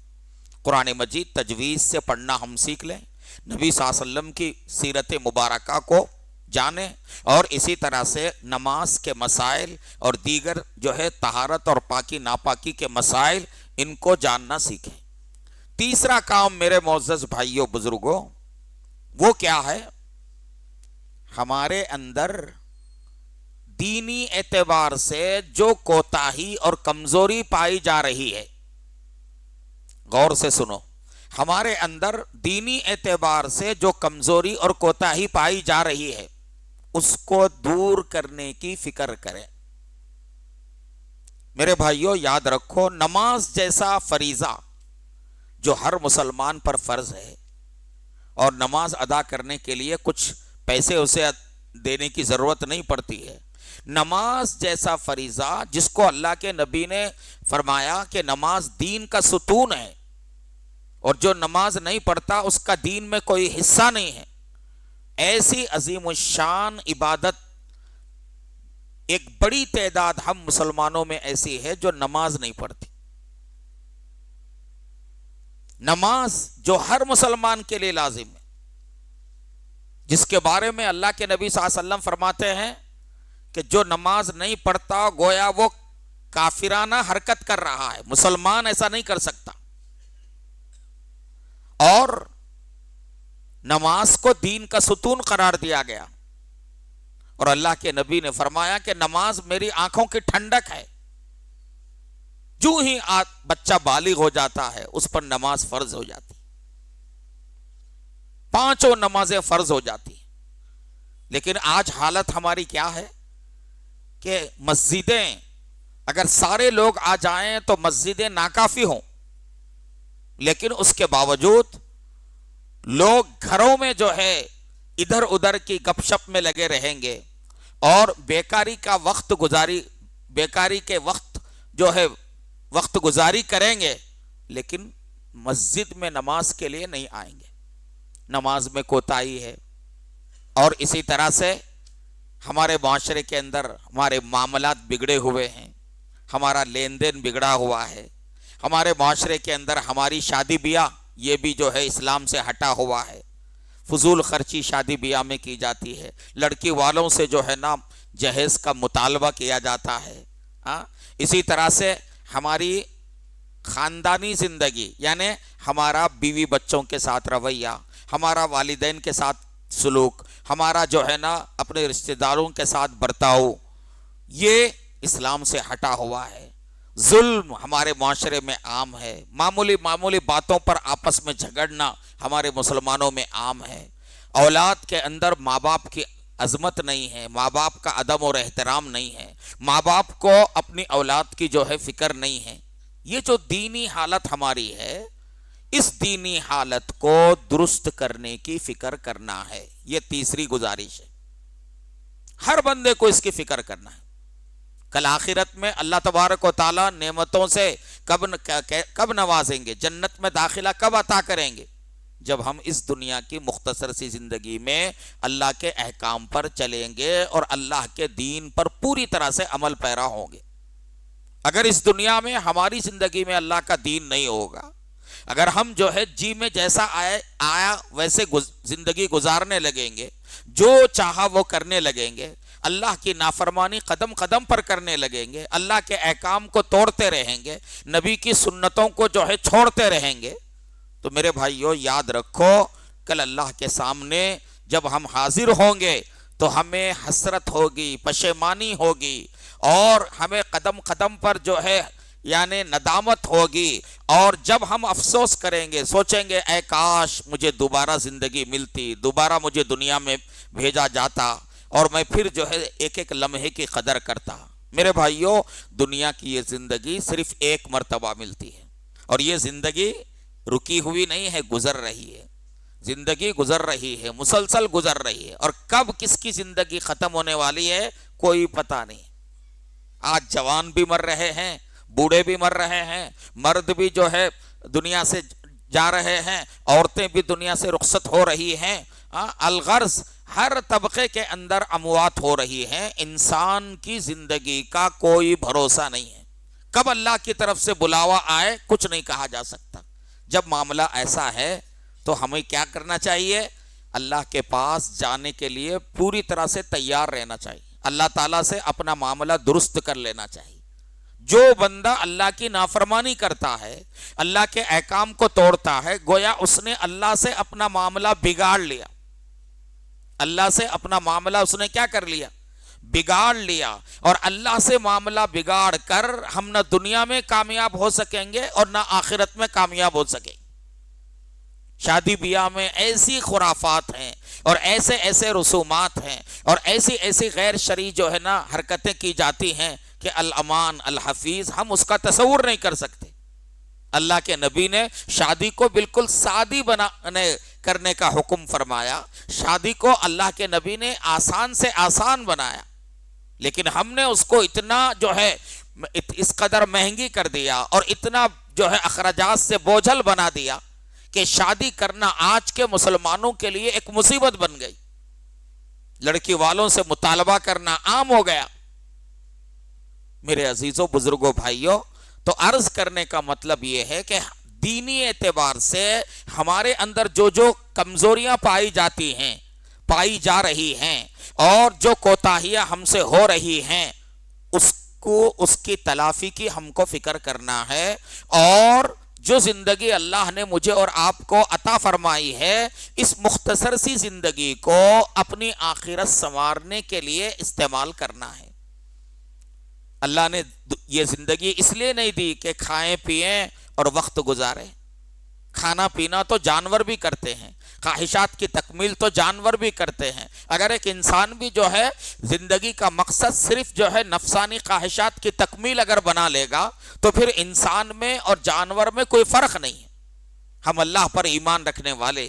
قرآن مجید تجویز سے پڑھنا ہم سیکھ لیں، نبی صلی اللہ علیہ وسلم کی سیرت مبارکہ کو جانیں، اور اسی طرح سے نماز کے مسائل اور دیگر جو ہے طہارت اور پاکی ناپاکی کے مسائل، ان کو جاننا سیکھیں۔ تیسرا کام میرے معزز بھائیوں بزرگوں، وہ کیا ہے؟ ہمارے اندر دینی اعتبار سے جو کوتاہی اور کمزوری پائی جا رہی ہے، غور سے سنو، ہمارے اندر دینی اعتبار سے جو کمزوری اور کوتاہی پائی جا رہی ہے، اس کو دور کرنے کی فکر کریں۔ میرے بھائیوں یاد رکھو، نماز جیسا فریضہ جو ہر مسلمان پر فرض ہے، اور نماز ادا کرنے کے لیے کچھ پیسے اسے دینے کی ضرورت نہیں پڑتی ہے، نماز جیسا فریضہ جس کو اللہ کے نبی نے فرمایا کہ نماز دین کا ستون ہے، اور جو نماز نہیں پڑھتا اس کا دین میں کوئی حصہ نہیں ہے، ایسی عظیم الشان عبادت ایک بڑی تعداد ہم مسلمانوں میں ایسی ہے جو نماز نہیں پڑھتی۔ نماز جو ہر مسلمان کے لیے لازم ہے، جس کے بارے میں اللہ کے نبی صلی اللہ علیہ وسلم فرماتے ہیں کہ جو نماز نہیں پڑھتا گویا وہ کافرانہ حرکت کر رہا ہے، مسلمان ایسا نہیں کر سکتا۔ اور نماز کو دین کا ستون قرار دیا گیا، اور اللہ کے نبی نے فرمایا کہ نماز میری آنکھوں کی ٹھنڈک ہے۔ جو ہی بچہ بالغ ہو جاتا ہے اس پر نماز فرض ہو جاتی، 5 نمازیں فرض ہو جاتی۔ لیکن آج حالت ہماری کیا ہے کہ مسجدیں اگر سارے لوگ آ جائیں تو مسجدیں ناکافی ہوں، لیکن اس کے باوجود لوگ گھروں میں جو ہے ادھر ادھر کی گپ شپ میں لگے رہیں گے، اور بیکاری کے وقت جو ہے وقت گزاری کریں گے، لیکن مسجد میں نماز کے لیے نہیں آئیں گے۔ نماز میں کوتاہی ہے، اور اسی طرح سے ہمارے معاشرے کے اندر ہمارے معاملات بگڑے ہوئے ہیں، ہمارا لین دین بگڑا ہوا ہے، ہمارے معاشرے کے اندر ہماری شادی بیاہ یہ بھی جو ہے اسلام سے ہٹا ہوا ہے، فضول خرچی شادی بیاہ میں کی جاتی ہے، لڑکی والوں سے جو ہے نا جہیز کا مطالبہ کیا جاتا ہے۔ اسی طرح سے ہماری خاندانی زندگی، یعنی ہمارا بیوی بچوں کے ساتھ رویہ، ہمارا والدین کے ساتھ سلوک، ہمارا جو ہے نا اپنے رشتہ داروں کے ساتھ برتاؤ، یہ اسلام سے ہٹا ہوا ہے۔ ظلم ہمارے معاشرے میں عام ہے، معمولی باتوں پر آپس میں جھگڑنا ہمارے مسلمانوں میں عام ہے، اولاد کے اندر ماں باپ کی عظمت نہیں ہے، ماں باپ کا ادب اور احترام نہیں ہے، ماں باپ کو اپنی اولاد کی جو ہے فکر نہیں ہے۔ یہ جو دینی حالت ہماری ہے، اس دینی حالت کو درست کرنے کی فکر کرنا ہے، یہ تیسری گزارش ہے۔ ہر بندے کو اس کی فکر کرنا ہے۔ کل آخرت میں اللہ تبارک و تعالی نعمتوں سے کب نوازیں گے، جنت میں داخلہ کب عطا کریں گے؟ جب ہم اس دنیا کی مختصر سی زندگی میں اللہ کے احکام پر چلیں گے اور اللہ کے دین پر پوری طرح سے عمل پیرا ہوں گے۔ اگر اس دنیا میں ہماری زندگی میں اللہ کا دین نہیں ہوگا، اگر ہم جو ہے جی میں جیسا آیا ویسے زندگی گزارنے لگیں گے، جو چاہا وہ کرنے لگیں گے، اللہ کی نافرمانی قدم قدم پر کرنے لگیں گے، اللہ کے احکام کو توڑتے رہیں گے، نبی کی سنتوں کو جو ہے چھوڑتے رہیں گے، تو میرے بھائیوں یاد رکھو کل اللہ کے سامنے جب ہم حاضر ہوں گے تو ہمیں حسرت ہوگی، پشیمانی ہوگی، اور ہمیں قدم قدم پر جو ہے یعنی ندامت ہوگی، اور جب ہم افسوس کریں گے، سوچیں گے اے کاش مجھے دوبارہ زندگی ملتی، دوبارہ مجھے دنیا میں بھیجا جاتا، اور میں پھر جو ہے ایک ایک لمحے کی قدر کرتا۔ میرے بھائیوں، دنیا کی یہ زندگی صرف ایک مرتبہ ملتی ہے، اور یہ زندگی رکی ہوئی نہیں ہے، گزر رہی ہے، زندگی گزر رہی ہے، مسلسل گزر رہی ہے، اور کب کس کی زندگی ختم ہونے والی ہے کوئی پتہ نہیں۔ آج جوان بھی مر رہے ہیں، بوڑھے بھی مر رہے ہیں، مرد بھی جو ہے دنیا سے جا رہے ہیں، عورتیں بھی دنیا سے رخصت ہو رہی ہیں، الغرض ہر طبقے کے اندر اموات ہو رہی ہیں۔ انسان کی زندگی کا کوئی بھروسہ نہیں ہے، کب اللہ کی طرف سے بلاوا آئے کچھ نہیں کہا جا سکتا۔ جب معاملہ ایسا ہے تو ہمیں کیا کرنا چاہیے؟ اللہ کے پاس جانے کے لیے پوری طرح سے تیار رہنا چاہیے، اللہ تعالیٰ سے اپنا معاملہ درست کر لینا چاہیے۔ جو بندہ اللہ کی نافرمانی کرتا ہے، اللہ کے احکام کو توڑتا ہے، گویا اس نے اللہ سے اپنا معاملہ بگاڑ لیا، اللہ سے اپنا معاملہ اس نے کیا کر لیا؟ بگاڑ لیا، اور اللہ سے معاملہ بگاڑ کر ہم نہ دنیا میں کامیاب ہو سکیں گے اور نہ آخرت میں کامیاب ہو سکیں گے۔ شادی بیاہ میں ایسی خرافات ہیں اور ایسے ایسے رسومات ہیں اور ایسی ایسی غیر شرعی جو ہے نا حرکتیں کی جاتی ہیں کہ الامان الحفیظ ہم اس کا تصور نہیں کر سکتے۔ اللہ کے نبی نے شادی کو بالکل سادی کرنے کا حکم فرمایا، شادی کو اللہ کے نبی نے آسان سے آسان بنایا، لیکن ہم نے اس کو اتنا جو ہے اس قدر مہنگی کر دیا اور اتنا جو ہے اخراجات سے بوجھل بنا دیا کہ شادی کرنا آج کے مسلمانوں کے لیے ایک مصیبت بن گئی۔ لڑکی والوں سے مطالبہ کرنا عام ہو گیا۔ میرے عزیزوں، بزرگوں، بھائیوں، تو عرض کرنے کا مطلب یہ ہے کہ دینی اعتبار سے ہمارے اندر جو جو کمزوریاں پائی جاتی ہیں، پائی جا رہی ہیں، اور جو کوتاہیاں ہم سے ہو رہی ہیں، اس کی تلافی کی ہم کو فکر کرنا ہے، اور جو زندگی اللہ نے مجھے اور آپ کو عطا فرمائی ہے، اس مختصر سی زندگی کو اپنی آخرت سنوارنے کے لیے استعمال کرنا ہے۔ اللہ نے یہ زندگی اس لیے نہیں دی کہ کھائیں پئیں اور وقت گزاریں۔ کھانا پینا تو جانور بھی کرتے ہیں، خواہشات کی تکمیل تو جانور بھی کرتے ہیں۔ اگر ایک انسان بھی جو ہے زندگی کا مقصد صرف جو ہے نفسانی خواہشات کی تکمیل اگر بنا لے گا تو پھر انسان میں اور جانور میں کوئی فرق نہیں ہے۔ ہم اللہ پر ایمان رکھنے والے،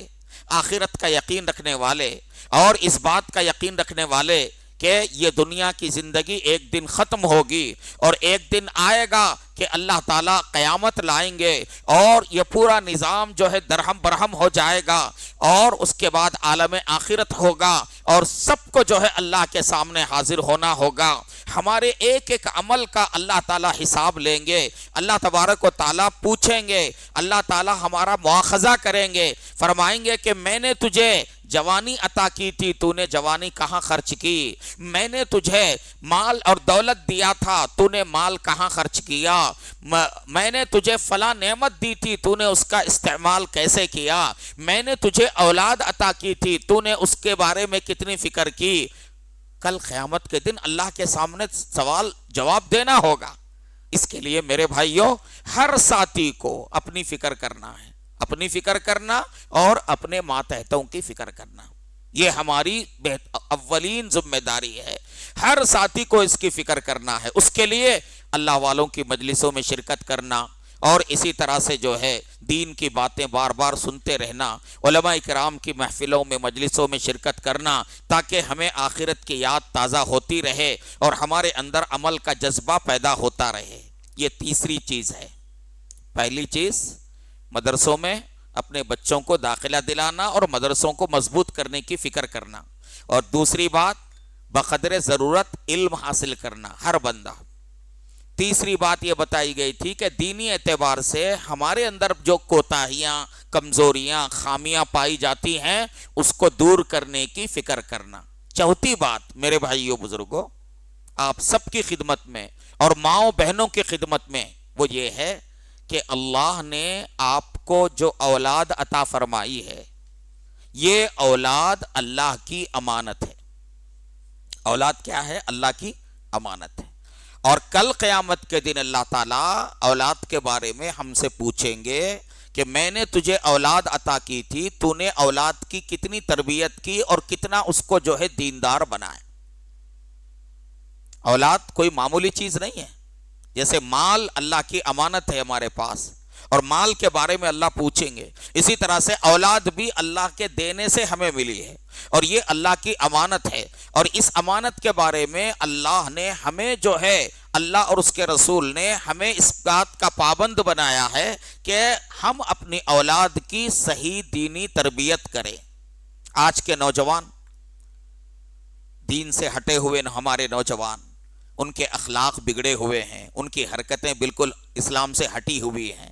آخرت کا یقین رکھنے والے، اور اس بات کا یقین رکھنے والے کہ یہ دنیا کی زندگی ایک دن ختم ہوگی، اور ایک دن آئے گا کہ اللہ تعالیٰ قیامت لائیں گے اور یہ پورا نظام جو ہے درہم برہم ہو جائے گا، اور اس کے بعد عالم آخرت ہوگا اور سب کو جو ہے اللہ کے سامنے حاضر ہونا ہوگا۔ ہمارے ایک ایک عمل کا اللہ تعالیٰ حساب لیں گے، اللہ تبارک و تعالیٰ پوچھیں گے، اللہ تعالیٰ ہمارا مواخذہ کریں گے، فرمائیں گے کہ میں نے تجھے جوانی عطا کی تھی، تو نے جوانی کہاں خرچ کی؟ میں نے تجھے مال اور دولت دیا تھا، تو نے مال کہاں خرچ کیا؟ میں نے تجھے فلاں نعمت دی تھی، تو نے اس کا استعمال کیسے کیا؟ میں نے تجھے اولاد عطا کی تھی، تو نے اس کے بارے میں کتنی فکر کی؟ کل قیامت کے دن اللہ کے سامنے سوال جواب دینا ہوگا۔ اس کے لیے میرے بھائیوں، ہر ساتھی کو اپنی فکر کرنا ہے، اپنی فکر کرنا اور اپنے ماتحتوں کی فکر کرنا، یہ ہماری اولین ذمہ داری ہے۔ ہر ساتھی کو اس کی فکر کرنا ہے، اس کے لیے اللہ والوں کی مجلسوں میں شرکت کرنا، اور اسی طرح سے جو ہے دین کی باتیں بار بار سنتے رہنا، علماء کرام کی محفلوں میں مجلسوں میں شرکت کرنا، تاکہ ہمیں آخرت کی یاد تازہ ہوتی رہے اور ہمارے اندر عمل کا جذبہ پیدا ہوتا رہے۔ یہ تیسری چیز ہے۔ پہلی چیز مدرسوں میں اپنے بچوں کو داخلہ دلانا اور مدرسوں کو مضبوط کرنے کی فکر کرنا، اور دوسری بات بقدر ضرورت علم حاصل کرنا ہر بندہ۔ تیسری بات یہ بتائی گئی تھی کہ دینی اعتبار سے ہمارے اندر جو کوتاہیاں، کمزوریاں، خامیاں پائی جاتی ہیں اس کو دور کرنے کی فکر کرنا۔ چوتھی بات میرے بھائیوں، بزرگوں، آپ سب کی خدمت میں اور ماؤں بہنوں کی خدمت میں وہ یہ ہے کہ اللہ نے آپ کو جو اولاد عطا فرمائی ہے، یہ اولاد اللہ کی امانت ہے۔ اولاد کیا ہے؟ اللہ کی امانت ہے، اور کل قیامت کے دن اللہ تعالیٰ اولاد کے بارے میں ہم سے پوچھیں گے کہ میں نے تجھے اولاد عطا کی تھی، تو نے اولاد کی کتنی تربیت کی اور کتنا اس کو جو ہے دیندار بنائے۔ اولاد کوئی معمولی چیز نہیں ہے، جیسے مال اللہ کی امانت ہے ہمارے پاس، اور مال کے بارے میں اللہ پوچھیں گے، اسی طرح سے اولاد بھی اللہ کے دینے سے ہمیں ملی ہے، اور یہ اللہ کی امانت ہے، اور اس امانت کے بارے میں اللہ نے ہمیں جو ہے، اللہ اور اس کے رسول نے ہمیں اس بات کا پابند بنایا ہے کہ ہم اپنی اولاد کی صحیح دینی تربیت کریں۔ آج کے نوجوان، دین سے ہٹے ہوئے ہمارے نوجوان، ان کے اخلاق بگڑے ہوئے ہیں، ان کی حرکتیں بالکل اسلام سے ہٹی ہوئی ہیں،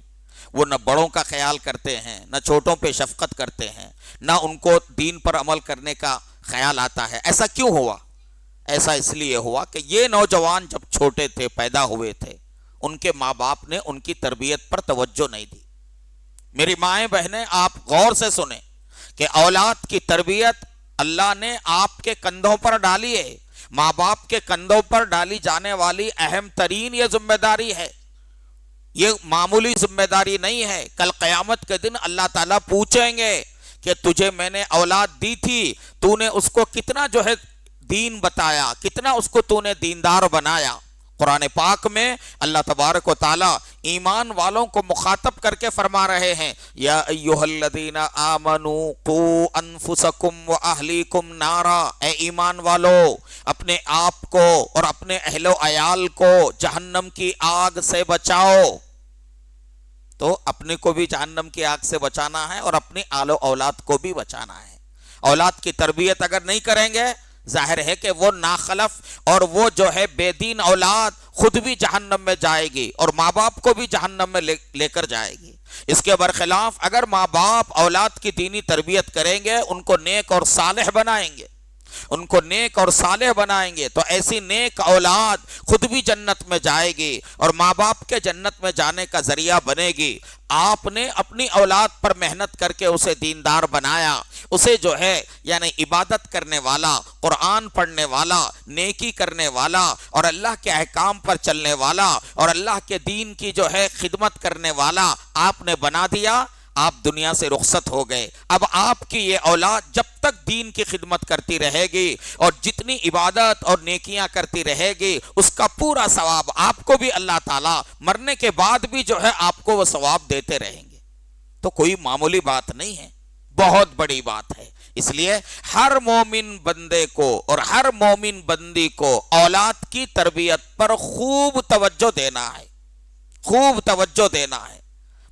وہ نہ بڑوں کا خیال کرتے ہیں، نہ چھوٹوں پہ شفقت کرتے ہیں، نہ ان کو دین پر عمل کرنے کا خیال آتا ہے۔ ایسا کیوں ہوا؟ ایسا اس لیے ہوا کہ یہ نوجوان جب چھوٹے تھے، پیدا ہوئے تھے، ان کے ماں باپ نے ان کی تربیت پر توجہ نہیں دی۔ میری مائیں بہنیں، آپ غور سے سنیں کہ اولاد کی تربیت اللہ نے آپ کے کندھوں پر ڈالی ہے۔ ماں باپ کے کندھوں پر ڈالی جانے والی اہم ترین یہ ذمہ داری ہے، یہ معمولی ذمہ داری نہیں ہے۔ کل قیامت کے دن اللہ تعالیٰ پوچھیں گے کہ تجھے میں نے اولاد دی تھی، تو نے اس کو کتنا جو ہے دین بتایا، کتنا اس کو تو نے دیندار بنایا۔ قرآن پاک میں اللہ تبارک و تعالیٰ ایمان والوں کو مخاطب کر کے فرما رہے ہیں، یا ایھا الذین آمنوا قوا انفسکم واہلیکم نارا، اے ایمان والو اپنے آپ کو اور اپنے اہل و عیال کو جہنم کی آگ سے بچاؤ۔ تو اپنے کو بھی جہنم کی آگ سے بچانا ہے اور اپنی آل و اولاد کو بھی بچانا ہے۔ اولاد کی تربیت اگر نہیں کریں گے، ظاہر ہے کہ وہ ناخلف اور وہ جو ہے بے دین اولاد خود بھی جہنم میں جائے گی اور ماں باپ کو بھی جہنم میں لے کر جائے گی۔ اس کے برخلاف اگر ماں باپ اولاد کی دینی تربیت کریں گے، ان کو نیک اور صالح بنائیں گے، ان کو نیک اور صالح بنائیں گے، تو ایسی نیک اولاد خود بھی جنت میں جائے گی اور ماں باپ کے جنت میں جانے کا ذریعہ بنے گی۔ آپ نے اپنی اولاد پر محنت کر کے اسے دیندار بنایا، اسے جو ہے یعنی عبادت کرنے والا، قرآن پڑھنے والا، نیکی کرنے والا اور اللہ کے احکام پر چلنے والا اور اللہ کے دین کی جو ہے خدمت کرنے والا آپ نے بنا دیا۔ آپ دنیا سے رخصت ہو گئے۔ اب آپ کی یہ اولاد جب تک دین کی خدمت کرتی رہے گی اور جتنی عبادت اور نیکیاں کرتی رہے گی، اس کا پورا ثواب آپ کو بھی اللہ تعالیٰ مرنے کے بعد بھی جو ہے آپ کو وہ ثواب دیتے رہیں گے۔ تو کوئی معمولی بات نہیں ہے، بہت بڑی بات ہے۔ اس لیے ہر مومن بندے کو اور ہر مومن بندی کو اولاد کی تربیت پر خوب توجہ دینا ہے، خوب توجہ دینا ہے۔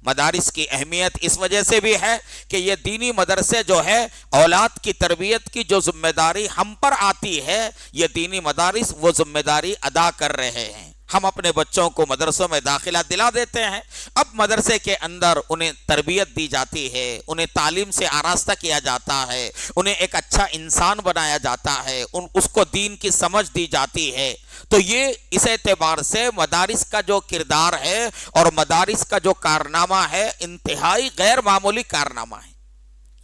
مدارس کی اہمیت اس وجہ سے بھی ہے کہ یہ دینی مدرسے جو ہے اولاد کی تربیت کی جو ذمہ داری ہم پر آتی ہے، یہ دینی مدارس وہ ذمہ داری ادا کر رہے ہیں۔ ہم اپنے بچوں کو مدرسوں میں داخلہ دلا دیتے ہیں، اب مدرسے کے اندر انہیں تربیت دی جاتی ہے، انہیں تعلیم سے آراستہ کیا جاتا ہے، انہیں ایک اچھا انسان بنایا جاتا ہے، اس کو دین کی سمجھ دی جاتی ہے۔ تو یہ اس اعتبار سے مدارس کا جو کردار ہے اور مدارس کا جو کارنامہ ہے، انتہائی غیر معمولی کارنامہ ہے۔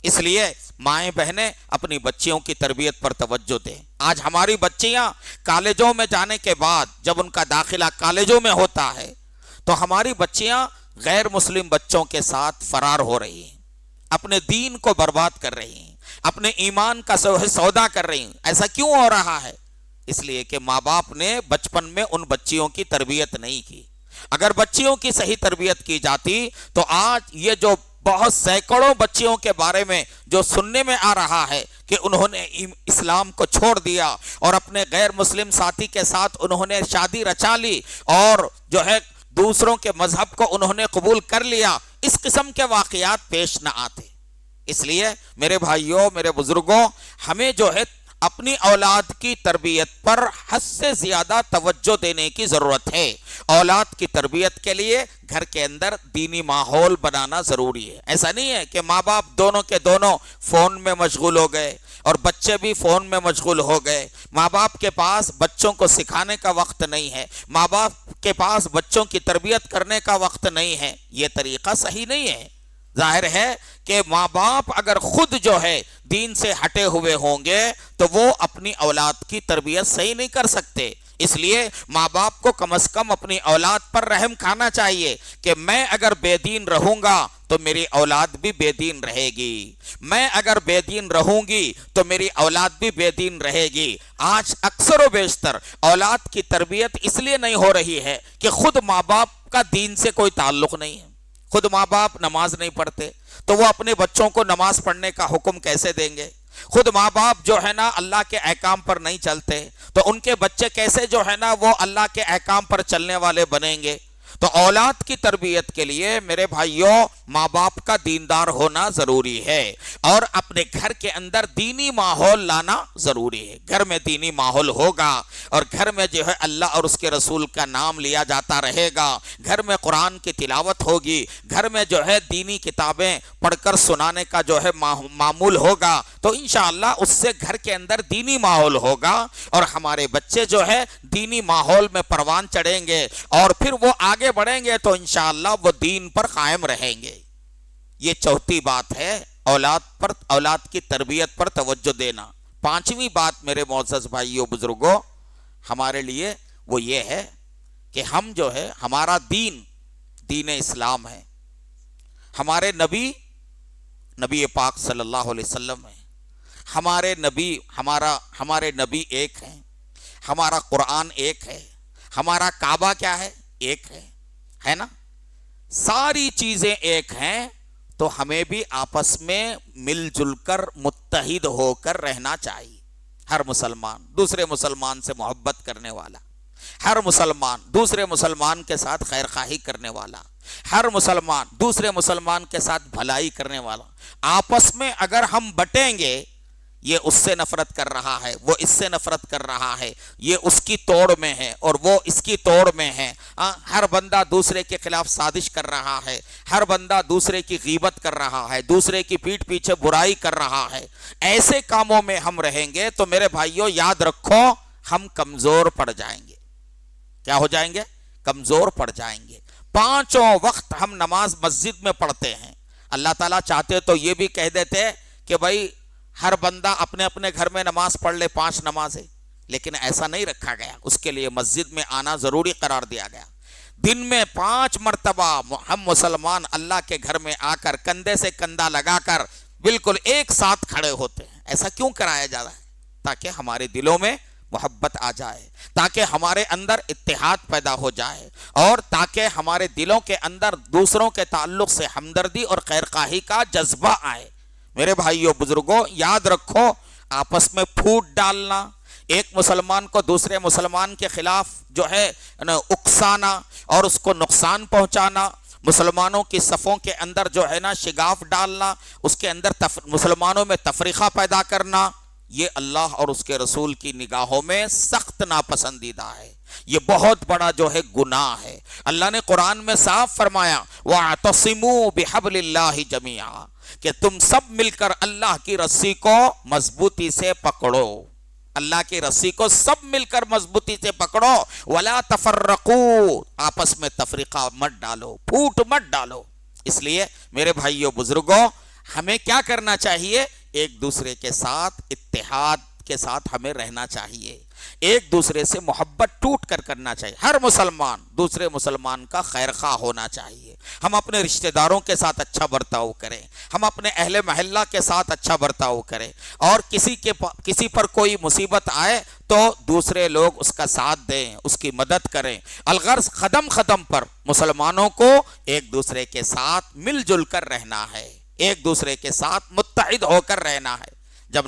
اس لیے مائیں بہنیں اپنی بچیوں کی تربیت پر توجہ دیں۔ آج ہماری بچیاں کالجوں میں جانے کے بعد جب ان کا داخلہ کالجوں میں ہوتا ہے تو ہماری بچیاں غیر مسلم بچوں کے ساتھ فرار ہو رہی ہیں، اپنے دین کو برباد کر رہی ہیں، اپنے ایمان کا سودا کر رہی ہیں۔ ایسا کیوں ہو رہا ہے؟ اس لیے کہ ماں باپ نے بچپن میں ان بچیوں کی تربیت نہیں کی۔ اگر بچیوں کی صحیح تربیت کی جاتی تو آج یہ جو بہت سینکڑوں بچیوں کے بارے میں جو سننے میں آ رہا ہے کہ انہوں نے اسلام کو چھوڑ دیا اور اپنے غیر مسلم ساتھی کے ساتھ انہوں نے شادی رچا لی اور جو ہے دوسروں کے مذہب کو انہوں نے قبول کر لیا، اس قسم کے واقعات پیش نہ آتے۔ اس لیے میرے بھائیوں، میرے بزرگوں، ہمیں جو ہے اپنی اولاد کی تربیت پر حد سے زیادہ توجہ دینے کی ضرورت ہے۔ اولاد کی تربیت کے لیے گھر کے اندر دینی ماحول بنانا ضروری ہے۔ ایسا نہیں ہے کہ ماں باپ دونوں کے دونوں فون میں مشغول ہو گئے اور بچے بھی فون میں مشغول ہو گئے۔ ماں باپ کے پاس بچوں کو سکھانے کا وقت نہیں ہے، ماں باپ کے پاس بچوں کی تربیت کرنے کا وقت نہیں ہے۔ یہ طریقہ صحیح نہیں ہے۔ ظاہر ہے کہ ماں باپ اگر خود جو ہے دین سے ہٹے ہوئے ہوں گے تو وہ اپنی اولاد کی تربیت صحیح نہیں کر سکتے. اس لیے ماں باپ کو کم از کم اپنی اولاد پر رحم کھانا چاہیے کہ میں اگر بے دین رہوں گا تو میری اولاد بھی بے دین رہے گی, میں اگر بے دین رہوں گی تو میری اولاد بھی بے دین رہے گی. آج اکثر و بیشتر اولاد کی تربیت اس لیے نہیں ہو رہی ہے کہ خود ماں باپ کا دین سے کوئی تعلق نہیں ہے. خود ماں باپ نماز نہیں پڑھتے تو وہ اپنے بچوں کو نماز پڑھنے کا حکم کیسے دیں گے؟ خود ماں باپ جو ہے نا اللہ کے احکام پر نہیں چلتے تو ان کے بچے کیسے جو ہے نا وہ اللہ کے احکام پر چلنے والے بنیں گے؟ تو اولاد کی تربیت کے لیے میرے بھائیوں ماں باپ کا دیندار ہونا ضروری ہے اور اپنے گھر کے اندر دینی ماحول لانا ضروری ہے. گھر میں دینی ماحول ہوگا اور گھر میں جو ہے اللہ اور اس کے رسول کا نام لیا جاتا رہے گا, گھر میں قرآن کی تلاوت ہوگی, گھر میں جو ہے دینی کتابیں پڑھ کر سنانے کا جو ہے معمول ہوگا تو انشاءاللہ اس سے گھر کے اندر دینی ماحول ہوگا اور ہمارے بچے جو ہے دینی ماحول میں پروان چڑھیں گے اور پھر وہ آگے بڑھیں گے تو انشاءاللہ وہ دین پر قائم رہیں گے. یہ چوتھی بات ہے اولاد کی تربیت پر توجہ دینا. پانچویں بات میرے معزز بھائیوں بزرگوں ہمارے لیے وہ یہ ہے کہ ہم جو ہے ہمارا دین اسلام ہے. ہمارے نبی پاک صلی اللہ علیہ وسلم ہے, ہمارے نبی ایک ہیں, ہمارا قرآن ایک ہے, ہمارا کعبہ کیا ہے؟ ایک ہے نا. ساری چیزیں ایک ہیں تو ہمیں بھی آپس میں مل جل کر متحد ہو کر رہنا چاہیے. ہر مسلمان دوسرے مسلمان سے محبت کرنے والا, ہر مسلمان دوسرے مسلمان کے ساتھ خیر خواہی کرنے والا, ہر مسلمان دوسرے مسلمان کے ساتھ بھلائی کرنے والا. آپس میں اگر ہم بٹیں گے, یہ اس سے نفرت کر رہا ہے, وہ اس سے نفرت کر رہا ہے, یہ اس کی توڑ میں ہے اور وہ اس کی توڑ میں ہے, ہر بندہ دوسرے کے خلاف سازش کر رہا ہے, ہر بندہ دوسرے کی غیبت کر رہا ہے, دوسرے کی پیٹھ پیچھے برائی کر رہا ہے, ایسے کاموں میں ہم رہیں گے تو میرے بھائیوں یاد رکھو ہم کمزور پڑ جائیں گے. کیا ہو جائیں گے؟ کمزور پڑ جائیں گے. 5 وقت ہم نماز مسجد میں پڑھتے ہیں. اللہ تعالیٰ چاہتے تو یہ بھی کہہ دیتے کہ بھائی ہر بندہ اپنے اپنے گھر میں نماز پڑھ لے 5 نمازیں, لیکن ایسا نہیں رکھا گیا. اس کے لیے مسجد میں آنا ضروری قرار دیا گیا. دن میں 5 مرتبہ ہم مسلمان اللہ کے گھر میں آ کر کندھے سے کندھا لگا کر بالکل ایک ساتھ کھڑے ہوتے ہیں. ایسا کیوں کرایا جا رہا ہے؟ تاکہ ہمارے دلوں میں محبت آ جائے, تاکہ ہمارے اندر اتحاد پیدا ہو جائے اور تاکہ ہمارے دلوں کے اندر دوسروں کے تعلق سے ہمدردی اور خیرخواہی کا جذبہ آئے. میرے بھائیوں بزرگوں یاد رکھو آپس میں پھوٹ ڈالنا, ایک مسلمان کو دوسرے مسلمان کے خلاف جو ہے اکسانا اور اس کو نقصان پہنچانا, مسلمانوں کی صفوں کے اندر جو ہے نا شگاف ڈالنا, اس کے اندر مسلمانوں میں تفریقہ پیدا کرنا, یہ اللہ اور اس کے رسول کی نگاہوں میں سخت ناپسندیدہ ہے. یہ بہت بڑا جو ہے گناہ ہے. اللہ نے قرآن میں صاف فرمایا وَاعْتَصِمُوا بِحَبْلِ اللَّهِ جَمِيعًا کہ تم سب مل کر اللہ کی رسی کو مضبوطی سے پکڑو. اللہ کی رسی کو سب مل کر مضبوطی سے پکڑو. وَلَا تَفَرَّقُوا آپس میں تفریقہ مت ڈالو, پھوٹ مت ڈالو. اس لیے میرے بھائیوں بزرگوں ہمیں کیا کرنا چاہیے؟ ایک دوسرے کے ساتھ اتحاد کے ساتھ ہمیں رہنا چاہیے, ایک دوسرے سے محبت ٹوٹ کر کرنا چاہیے. ہر مسلمان دوسرے مسلمان کا خیر خواہ ہونا چاہیے. ہم اپنے رشتہ داروں کے ساتھ اچھا برتاؤ کریں, ہم اپنے اہل محلہ کے ساتھ اچھا برتاؤ کریں, اور کسی پر کوئی مصیبت آئے تو دوسرے لوگ اس کا ساتھ دیں, اس کی مدد کریں. الغرض قدم قدم پر مسلمانوں کو ایک دوسرے کے ساتھ مل جل کر رہنا ہے, ایک دوسرے کے ساتھ متحد ہو کر رہنا ہے. جب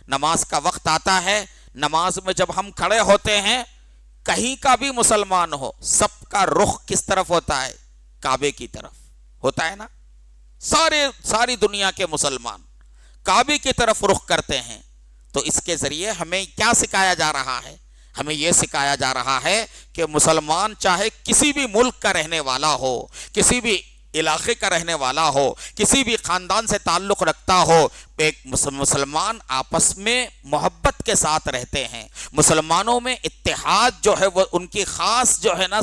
نماز کا وقت آتا ہے, نماز میں جب ہم کھڑے ہوتے ہیں, کہیں کا بھی مسلمان ہو, سب کا رخ کس طرف ہوتا ہے؟ کعبے کی طرف ہوتا ہے نا. ساری دنیا کے مسلمان کعبے کی طرف رخ کرتے ہیں. تو اس کے ذریعے ہمیں کیا سکھایا جا رہا ہے؟ ہمیں یہ سکھایا جا رہا ہے کہ مسلمان چاہے کسی بھی ملک کا رہنے والا ہو, کسی بھی علاقے کا رہنے والا ہو، کسی بھی خاندان سے تعلق رکھتا ہو، ایک مسلمان آپس میں محبت کے ساتھ رہتے ہیں۔ مسلمانوں میں اتحاد جو ہے وہ ان کی خاص جو ہے نا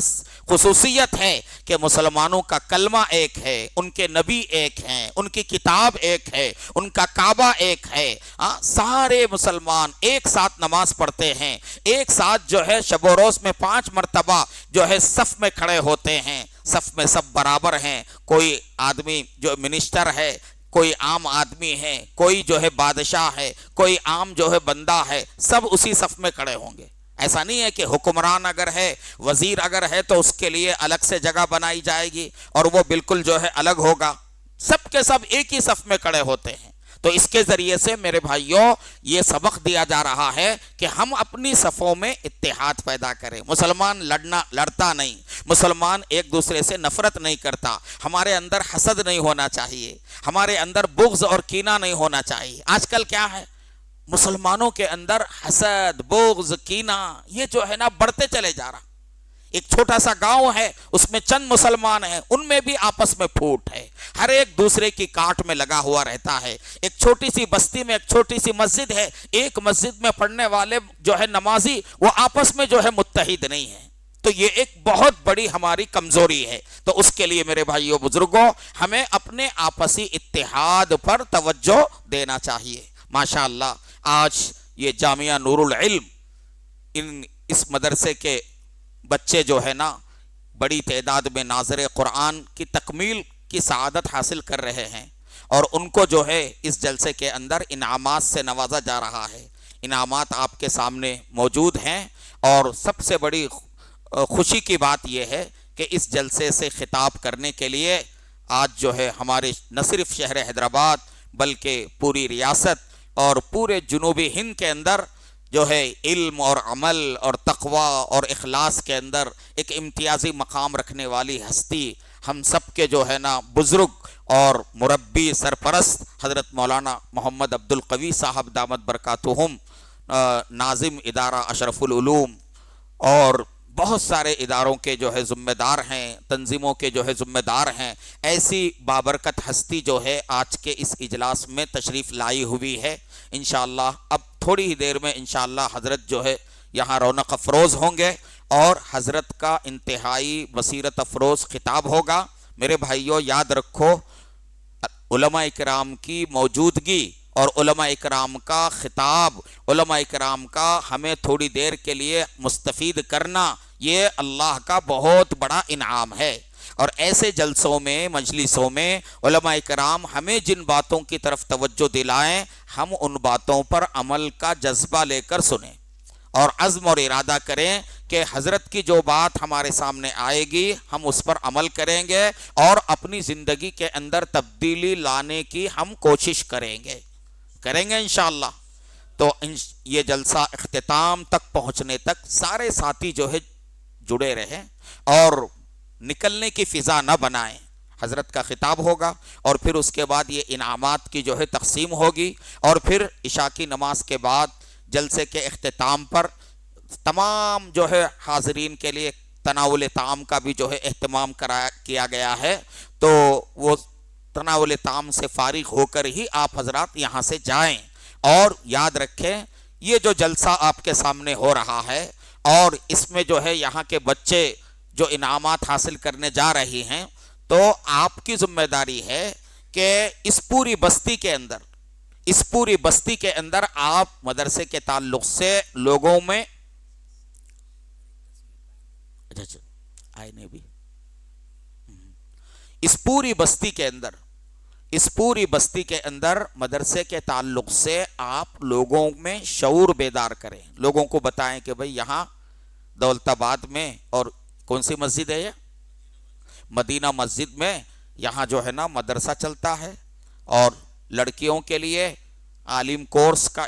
خصوصیت ہے کہ مسلمانوں کا کلمہ ایک ہے، ان کے نبی ایک ہیں، ان کی کتاب ایک ہے، ان کا کعبہ ایک ہے۔ سارے مسلمان ایک ساتھ نماز پڑھتے ہیں، ایک ساتھ جو ہے شب و روز میں 5 مرتبہ جو ہے صف میں کھڑے ہوتے ہیں، صف میں سب برابر ہیں، کوئی آدمی جو منسٹر ہے، کوئی عام آدمی ہے، کوئی جو ہے بادشاہ ہے، کوئی عام جو ہے بندہ ہے، سب اسی صف میں کھڑے ہوں گے۔ ایسا نہیں ہے کہ حکمران اگر ہے، وزیر اگر ہے تو اس کے لیے الگ سے جگہ بنائی جائے گی اور وہ بالکل جو ہے الگ ہوگا، سب کے سب ایک ہی صف میں کھڑے ہوتے ہیں۔ تو اس کے ذریعے سے میرے بھائیوں یہ سبق دیا جا رہا ہے کہ ہم اپنی صفوں میں اتحاد پیدا کریں۔ مسلمان لڑتا نہیں، مسلمان ایک دوسرے سے نفرت نہیں کرتا، ہمارے اندر حسد نہیں ہونا چاہیے، ہمارے اندر بغض اور کینہ نہیں ہونا چاہیے۔ آج کل کیا ہے، مسلمانوں کے اندر حسد، بغض، کینہ یہ جو ہے نا بڑھتے چلے جا رہا۔ ایک چھوٹا سا گاؤں ہے، اس میں چند مسلمان ہیں، ان میں بھی آپس میں پھوٹ ہے، ہر ایک دوسرے کی کاٹ میں لگا ہوا رہتا ہے۔ ایک چھوٹی سی بستی میں ایک چھوٹی سی مسجد ہے، ایک مسجد میں پڑھنے والے جو ہے نمازی وہ آپس میں جو ہے متحد نہیں ہے۔ تو یہ ایک بہت بڑی ہماری کمزوری ہے۔ تو اس کے لیے میرے بھائیوں بزرگوں ہمیں اپنے آپسی اتحاد پر توجہ دینا چاہیے۔ ماشاءاللہ آج یہ جامعہ نور العلم اس مدرسے کے بچے جو ہے نا بڑی تعداد میں ناظر قرآن کی تکمیل کی سعادت حاصل کر رہے ہیں، اور ان کو جو ہے اس جلسے کے اندر انعامات سے نوازا جا رہا ہے۔ انعامات آپ کے سامنے موجود ہیں، اور سب سے بڑی خوشی کی بات یہ ہے کہ اس جلسے سے خطاب کرنے کے لیے آج جو ہے ہمارے نہ صرف شہر حیدرآباد بلکہ پوری ریاست اور پورے جنوبی ہند کے اندر جو ہے علم اور عمل اور تقوی اور اخلاص کے اندر ایک امتیازی مقام رکھنے والی ہستی، ہم سب کے جو ہے نا بزرگ اور مربی سرپرست حضرت مولانا محمد عبد القوی صاحب دامت برکاتہم، ناظم ادارہ اشرف العلوم اور بہت سارے اداروں کے جو ہے ذمہ دار ہیں، تنظیموں کے جو ہے ذمہ دار ہیں، ایسی بابرکت ہستی جو ہے آج کے اس اجلاس میں تشریف لائی ہوئی ہے۔ انشاءاللہ اب تھوڑی ہی دیر میں انشاءاللہ حضرت جو ہے یہاں رونق افروز ہوں گے، اور حضرت کا انتہائی بصیرت افروز خطاب ہوگا۔ میرے بھائیوں یاد رکھو، علماء اکرام کی موجودگی اور علماء اکرام کا خطاب، علماء اکرام کا ہمیں تھوڑی دیر کے لیے مستفید کرنا، یہ اللہ کا بہت بڑا انعام ہے۔ اور ایسے جلسوں میں، مجلسوں میں علماء کرام ہمیں جن باتوں کی طرف توجہ دلائیں، ہم ان باتوں پر عمل کا جذبہ لے کر سنیں اور عزم اور ارادہ کریں کہ حضرت کی جو بات ہمارے سامنے آئے گی ہم اس پر عمل کریں گے، اور اپنی زندگی کے اندر تبدیلی لانے کی ہم کوشش کریں گے انشاءاللہ۔ تو یہ جلسہ اختتام تک پہنچنے تک سارے ساتھی جو ہے جڑے رہیں اور نکلنے کی فضا نہ بنائیں۔ حضرت کا خطاب ہوگا اور پھر اس کے بعد یہ انعامات کی جو ہے تقسیم ہوگی، اور پھر عشاء کی نماز کے بعد جلسے کے اختتام پر تمام جو ہے حاضرین کے لیے تناول طعام کا بھی جو ہے اہتمام کیا گیا ہے۔ تو وہ تناول طعام سے فارغ ہو کر ہی آپ حضرات یہاں سے جائیں، اور یاد رکھیں یہ جو جلسہ آپ کے سامنے ہو رہا ہے، اور اس میں جو ہے یہاں کے بچے جو انعامات حاصل کرنے جا رہی ہیں، تو آپ کی ذمہ داری ہے کہ اس پوری بستی کے اندر آپ مدرسے کے تعلق سے لوگوں میں آئے نہیں بھی اس پوری بستی کے اندر مدرسے کے تعلق سے آپ لوگوں میں شعور بیدار کریں، لوگوں کو بتائیں کہ بھئی یہاں دولت آباد میں، اور کون سی مسجد ہے یہ؟ مدینہ مسجد میں، یہاں جو ہے نا مدرسہ چلتا ہے، اور لڑکیوں کے لیے عالم کورس کا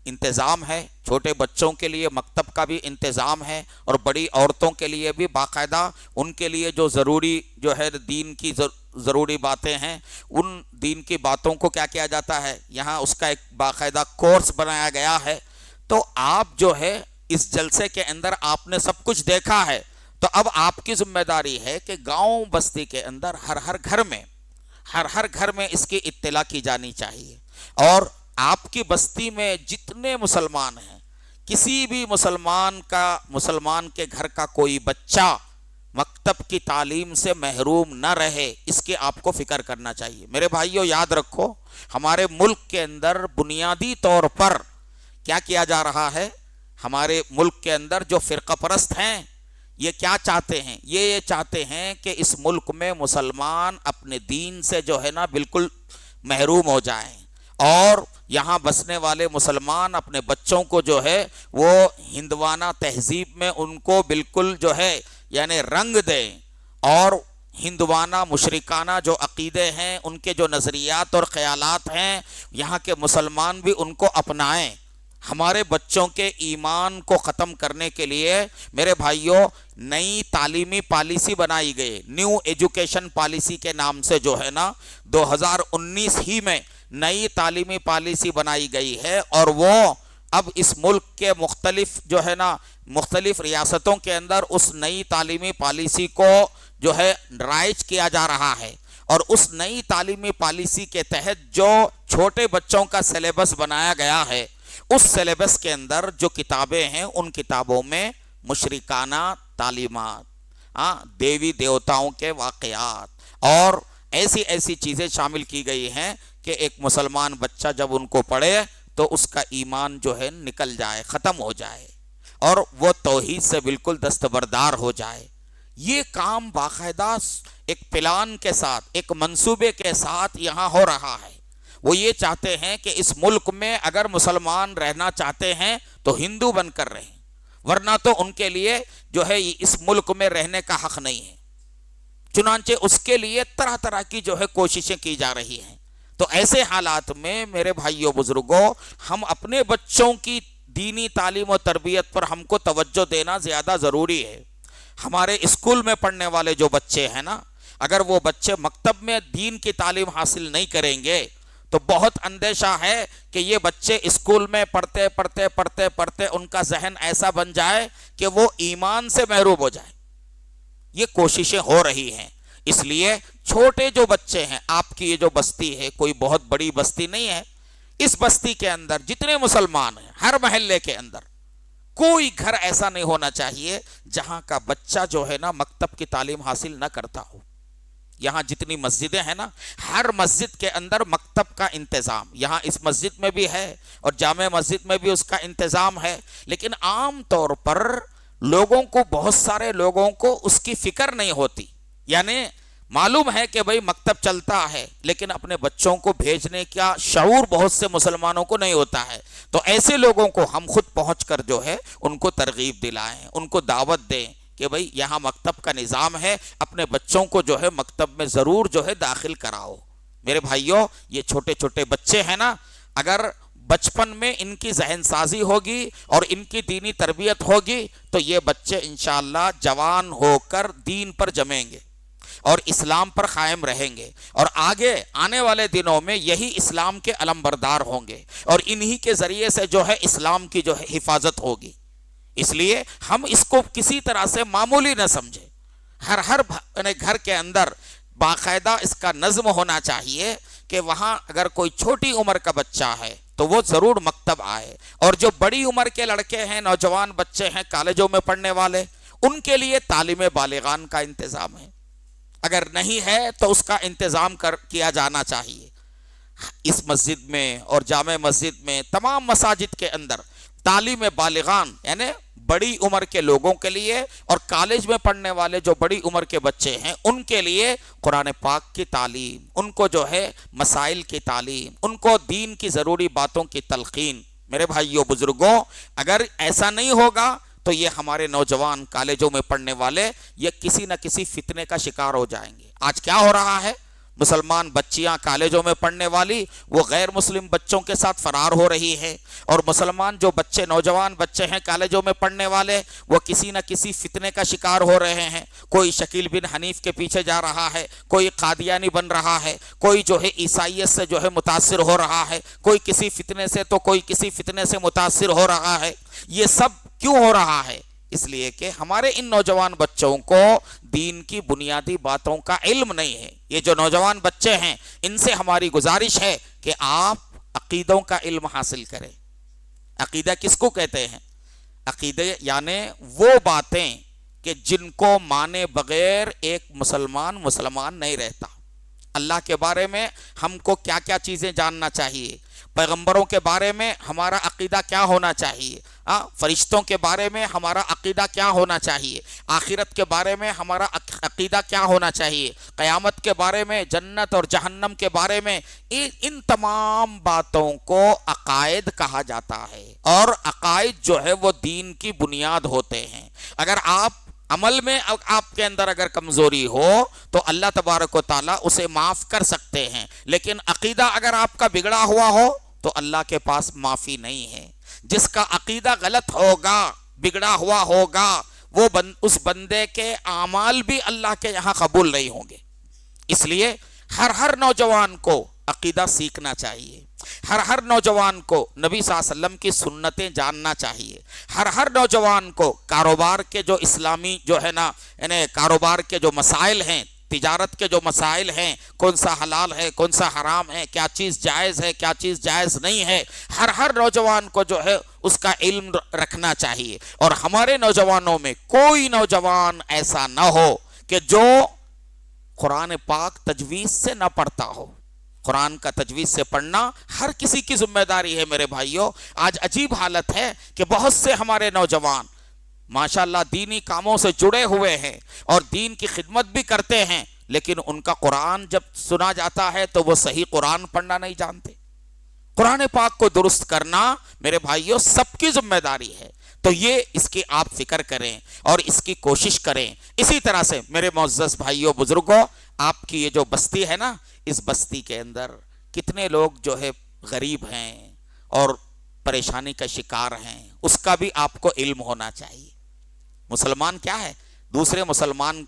انتظام ہے، چھوٹے بچوں کے لیے مکتب کا بھی انتظام ہے، اور بڑی عورتوں کے لیے بھی باقاعدہ ان کے لیے جو ضروری جو ہے دین کی ضروری باتیں ہیں، ان دین کی باتوں کو کیا کیا جاتا ہے، یہاں اس کا ایک باقاعدہ کورس بنایا گیا ہے۔ تو آپ جو ہے اس جلسے کے اندر آپ نے سب کچھ دیکھا ہے، تو اب آپ کی ذمہ داری ہے کہ گاؤں بستی کے اندر ہر ہر گھر میں اس کی اطلاع کی جانی چاہیے. اور آپ کی بستی میں جتنے مسلمان ہیں، کسی بھی مسلمان کے گھر کا کوئی بچہ مکتب کی تعلیم سے محروم نہ رہے، اس کی آپ کو فکر کرنا چاہیے. میرے بھائیو یاد رکھو، ہمارے ملک کے اندر بنیادی طور پر کیا کیا جا رہا ہے؟ ہمارے ملک کے اندر جو فرقہ پرست ہیں یہ کیا چاہتے ہیں؟ یہ چاہتے ہیں کہ اس ملک میں مسلمان اپنے دین سے جو ہے نا بالکل محروم ہو جائیں، اور یہاں بسنے والے مسلمان اپنے بچوں کو جو ہے وہ ہندوانہ تہذیب میں ان کو بالکل جو ہے یعنی رنگ دیں، اور ہندوانہ مشرکانہ جو عقیدے ہیں، ان کے جو نظریات اور خیالات ہیں، یہاں کے مسلمان بھی ان کو اپنائیں. ہمارے بچوں کے ایمان کو ختم کرنے کے لیے میرے بھائیوں نئی تعلیمی پالیسی بنائی گئی، نیو ایجوکیشن پالیسی کے نام سے جو ہے نا 2019 ہی میں نئی تعلیمی پالیسی بنائی گئی ہے، اور وہ اب اس ملک کے مختلف ریاستوں کے اندر اس نئی تعلیمی پالیسی کو جو ہے رائج کیا جا رہا ہے. اور اس نئی تعلیمی پالیسی کے تحت جو چھوٹے بچوں کا سلیبس بنایا گیا ہے، اس سلیبس کے اندر جو کتابیں ہیں ان کتابوں میں مشرکانہ تعلیمات، دیوی دیوتاؤں کے واقعات اور ایسی چیزیں شامل کی گئی ہیں کہ ایک مسلمان بچہ جب ان کو پڑھے تو اس کا ایمان جو ہے نکل جائے، ختم ہو جائے، اور وہ توحید سے بالکل دستبردار ہو جائے. یہ کام باقاعدہ ایک پلان کے ساتھ، ایک منصوبے کے ساتھ یہاں ہو رہا ہے. وہ یہ چاہتے ہیں کہ اس ملک میں اگر مسلمان رہنا چاہتے ہیں تو ہندو بن کر رہیں، ورنہ تو ان کے لیے جو ہے اس ملک میں رہنے کا حق نہیں ہے. چنانچہ اس کے لیے طرح طرح کی جو ہے کوششیں کی جا رہی ہیں. تو ایسے حالات میں میرے بھائیوں بزرگوں، ہم اپنے بچوں کی دینی تعلیم و تربیت پر ہم کو توجہ دینا زیادہ ضروری ہے. ہمارے اسکول میں پڑھنے والے جو بچے ہیں نا، اگر وہ بچے مکتب میں دین کی تعلیم حاصل نہیں کریں گے تو بہت اندیشہ ہے کہ یہ بچے اسکول میں پڑھتے ان کا ذہن ایسا بن جائے کہ وہ ایمان سے محروم ہو جائے. یہ کوششیں ہو رہی ہیں. اس لیے چھوٹے جو بچے ہیں، آپ کی یہ جو بستی ہے کوئی بہت بڑی بستی نہیں ہے، اس بستی کے اندر جتنے مسلمان ہیں، ہر محلے کے اندر کوئی گھر ایسا نہیں ہونا چاہیے جہاں کا بچہ جو ہے نا مکتب کی تعلیم حاصل نہ کرتا ہو. یہاں جتنی مسجدیں ہیں نا، ہر مسجد کے اندر مکتب کا انتظام یہاں اس مسجد میں بھی ہے اور جامع مسجد میں بھی اس کا انتظام ہے. لیکن عام طور پر بہت سارے لوگوں کو اس کی فکر نہیں ہوتی. یعنی معلوم ہے کہ بھئی مکتب چلتا ہے، لیکن اپنے بچوں کو بھیجنے کا شعور بہت سے مسلمانوں کو نہیں ہوتا ہے. تو ایسے لوگوں کو ہم خود پہنچ کر جو ہے ان کو ترغیب دلائیں، ان کو دعوت دیں کہ بھئی یہاں مکتب کا نظام ہے، اپنے بچوں کو جو ہے مکتب میں ضرور جو ہے داخل کراؤ. میرے بھائیوں، یہ چھوٹے چھوٹے بچے ہیں نا، اگر بچپن میں ان کی ذہن سازی ہوگی اور ان کی دینی تربیت ہوگی تو یہ بچے انشاءاللہ جوان ہو کر دین پر جمیں گے اور اسلام پر قائم رہیں گے، اور آگے آنے والے دنوں میں یہی اسلام کے علمبردار ہوں گے، اور انہی کے ذریعے سے جو ہے اسلام کی جو ہے حفاظت ہوگی. اس لیے ہم اس کو کسی طرح سے معمولی نہ سمجھیں. ہر گھر کے اندر باقاعدہ اس کا نظم ہونا چاہیے کہ وہاں اگر کوئی چھوٹی عمر کا بچہ ہے تو وہ ضرور مکتب آئے، اور جو بڑی عمر کے لڑکے ہیں، نوجوان بچے ہیں، کالجوں میں پڑھنے والے، ان کے لیے تعلیم بالغان کا انتظام ہے. اگر نہیں ہے تو اس کا انتظام کیا جانا چاہیے. اس مسجد میں اور جامع مسجد میں، تمام مساجد کے اندر تعلیم بالغان یعنی بڑی عمر کے لوگوں کے لیے، اور کالج میں پڑھنے والے جو بڑی عمر کے بچے ہیں ان کے لیے قرآن پاک کی تعلیم، ان کو جو ہے مسائل کی تعلیم، ان کو دین کی ضروری باتوں کی تلقین. میرے بھائیوں بزرگوں، اگر ایسا نہیں ہوگا تو یہ ہمارے نوجوان کالجوں میں پڑھنے والے یہ کسی نہ کسی فتنے کا شکار ہو جائیں گے. آج کیا ہو رہا ہے؟ مسلمان بچیاں کالجوں میں پڑھنے والی وہ غیر مسلم بچوں کے ساتھ فرار ہو رہی ہے، اور مسلمان جو بچے، نوجوان بچے ہیں کالجوں میں پڑھنے والے، وہ کسی نہ کسی فتنے کا شکار ہو رہے ہیں. کوئی شکیل بن حنیف کے پیچھے جا رہا ہے، کوئی قادیانی بن رہا ہے، کوئی جو ہے عیسائیت سے جو ہے متاثر ہو رہا ہے، کوئی کسی فتنے سے تو کوئی کسی فتنے سے متاثر ہو رہا ہے. یہ سب کیوں ہو رہا ہے؟ اس لیے کہ ہمارے ان نوجوان بچوں کو دین کی بنیادی باتوں کا علم نہیں ہے۔ یہ جو نوجوان بچے ہیں ان سے ہماری گزارش ہے کہ آپ عقیدوں کا علم حاصل کریں۔ عقیدہ کس کو کہتے ہیں؟ عقیدے یعنی وہ باتیں کہ جن کو مانے بغیر ایک مسلمان نہیں رہتا۔ اللہ کے بارے میں ہم کو کیا کیا چیزیں جاننا چاہیے، پیغمبروں کے بارے میں ہمارا عقیدہ کیا ہونا چاہیے، فرشتوں کے بارے میں ہمارا عقیدہ کیا ہونا چاہیے، آخرت کے بارے میں ہمارا عقیدہ کیا ہونا چاہیے، قیامت کے بارے میں، جنت اور جہنم کے بارے میں، ان تمام باتوں کو عقائد کہا جاتا ہے۔ اور عقائد جو ہے وہ دین کی بنیاد ہوتے ہیں۔ اگر آپ عمل میں آپ کے اندر اگر کمزوری ہو تو اللہ تبارک و تعالیٰ اسے معاف کر سکتے ہیں، لیکن عقیدہ اگر آپ کا بگڑا ہوا ہو تو اللہ کے پاس معافی نہیں ہے۔ جس کا عقیدہ غلط ہوگا، بگڑا ہوا ہوگا، وہ اس بندے کے اعمال بھی اللہ کے یہاں قبول نہیں ہوں گے۔ اس لیے ہر نوجوان کو عقیدہ سیکھنا چاہیے، ہر نوجوان کو نبی صلی اللہ علیہ وسلم کی سنتیں جاننا چاہیے، ہر نوجوان کو کاروبار کے جو اسلامی جو ہے نا یعنی کاروبار کے جو مسائل ہیں، تجارت کے جو مسائل ہیں، کون سا حلال ہے، کون سا حرام ہے، کیا چیز جائز ہے، کیا چیز جائز نہیں ہے، ہر نوجوان کو جو ہے اس کا علم رکھنا چاہیے۔ اور ہمارے نوجوانوں میں کوئی نوجوان ایسا نہ ہو کہ جو قرآن پاک تجویز سے نہ پڑھتا ہو۔ قرآن کا تجویز سے پڑھنا ہر کسی کی ذمہ داری ہے میرے بھائیوں۔ آج عجیب حالت ہے کہ بہت سے ہمارے نوجوان ماشاءاللہ دینی کاموں سے جڑے ہوئے ہیں اور دین کی خدمت بھی کرتے ہیں، لیکن ان کا قرآن جب سنا جاتا ہے تو وہ صحیح قرآن پڑھنا نہیں جانتے۔ قرآن پاک کو درست کرنا میرے بھائیوں سب کی ذمہ داری ہے، تو یہ اس کی آپ فکر کریں اور اس کی کوشش کریں۔ اسی طرح سے میرے معزز بھائیوں بزرگوں، آپ کی یہ جو بستی ہے نا، اس بستی کے اندر کتنے لوگ جو ہے غریب ہیں اور پریشانی کا شکار ہیں، اس کا بھی آپ کو علم ہونا چاہیے۔ مسلمان کیا ہے؟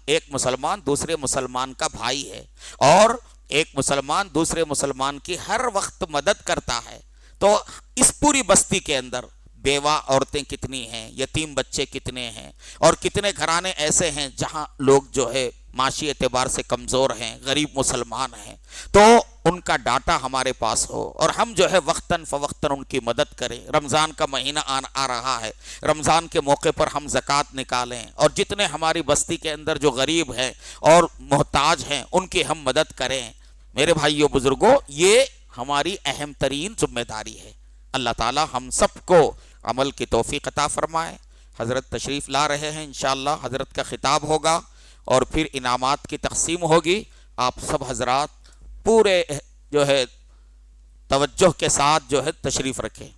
ایک مسلمان دوسرے مسلمان کا بھائی ہے، اور ایک مسلمان دوسرے مسلمان کی ہر وقت مدد کرتا ہے۔ تو اس پوری بستی کے اندر بیوہ عورتیں کتنی ہیں، یتیم بچے کتنے ہیں، اور کتنے گھرانے ایسے ہیں جہاں لوگ جو ہے معاشی اعتبار سے کمزور ہیں، غریب مسلمان ہیں۔ تو ان کا ڈاٹا ہمارے پاس ہو اور ہم جو ہے وقتاً فوقتاً ان کی مدد کریں۔ رمضان کا مہینہ آ رہا ہے، رمضان کے موقع پر ہم زکوٰۃ نکالیں، اور جتنے ہماری بستی کے اندر جو غریب ہیں اور محتاج ہیں ان کی ہم مدد کریں۔ میرے بھائیوں بزرگوں، یہ ہماری اہم ترین ذمہ داری ہے۔ اللہ تعالی ہم سب کو عمل کی توفیق عطا فرمائے۔ حضرت تشریف لا رہے ہیں، انشاءاللہ حضرت کا خطاب ہوگا اور پھر انعامات کی تقسیم ہوگی۔ آپ سب حضرات پورے جو ہے توجہ کے ساتھ جو ہے تشریف رکھیں۔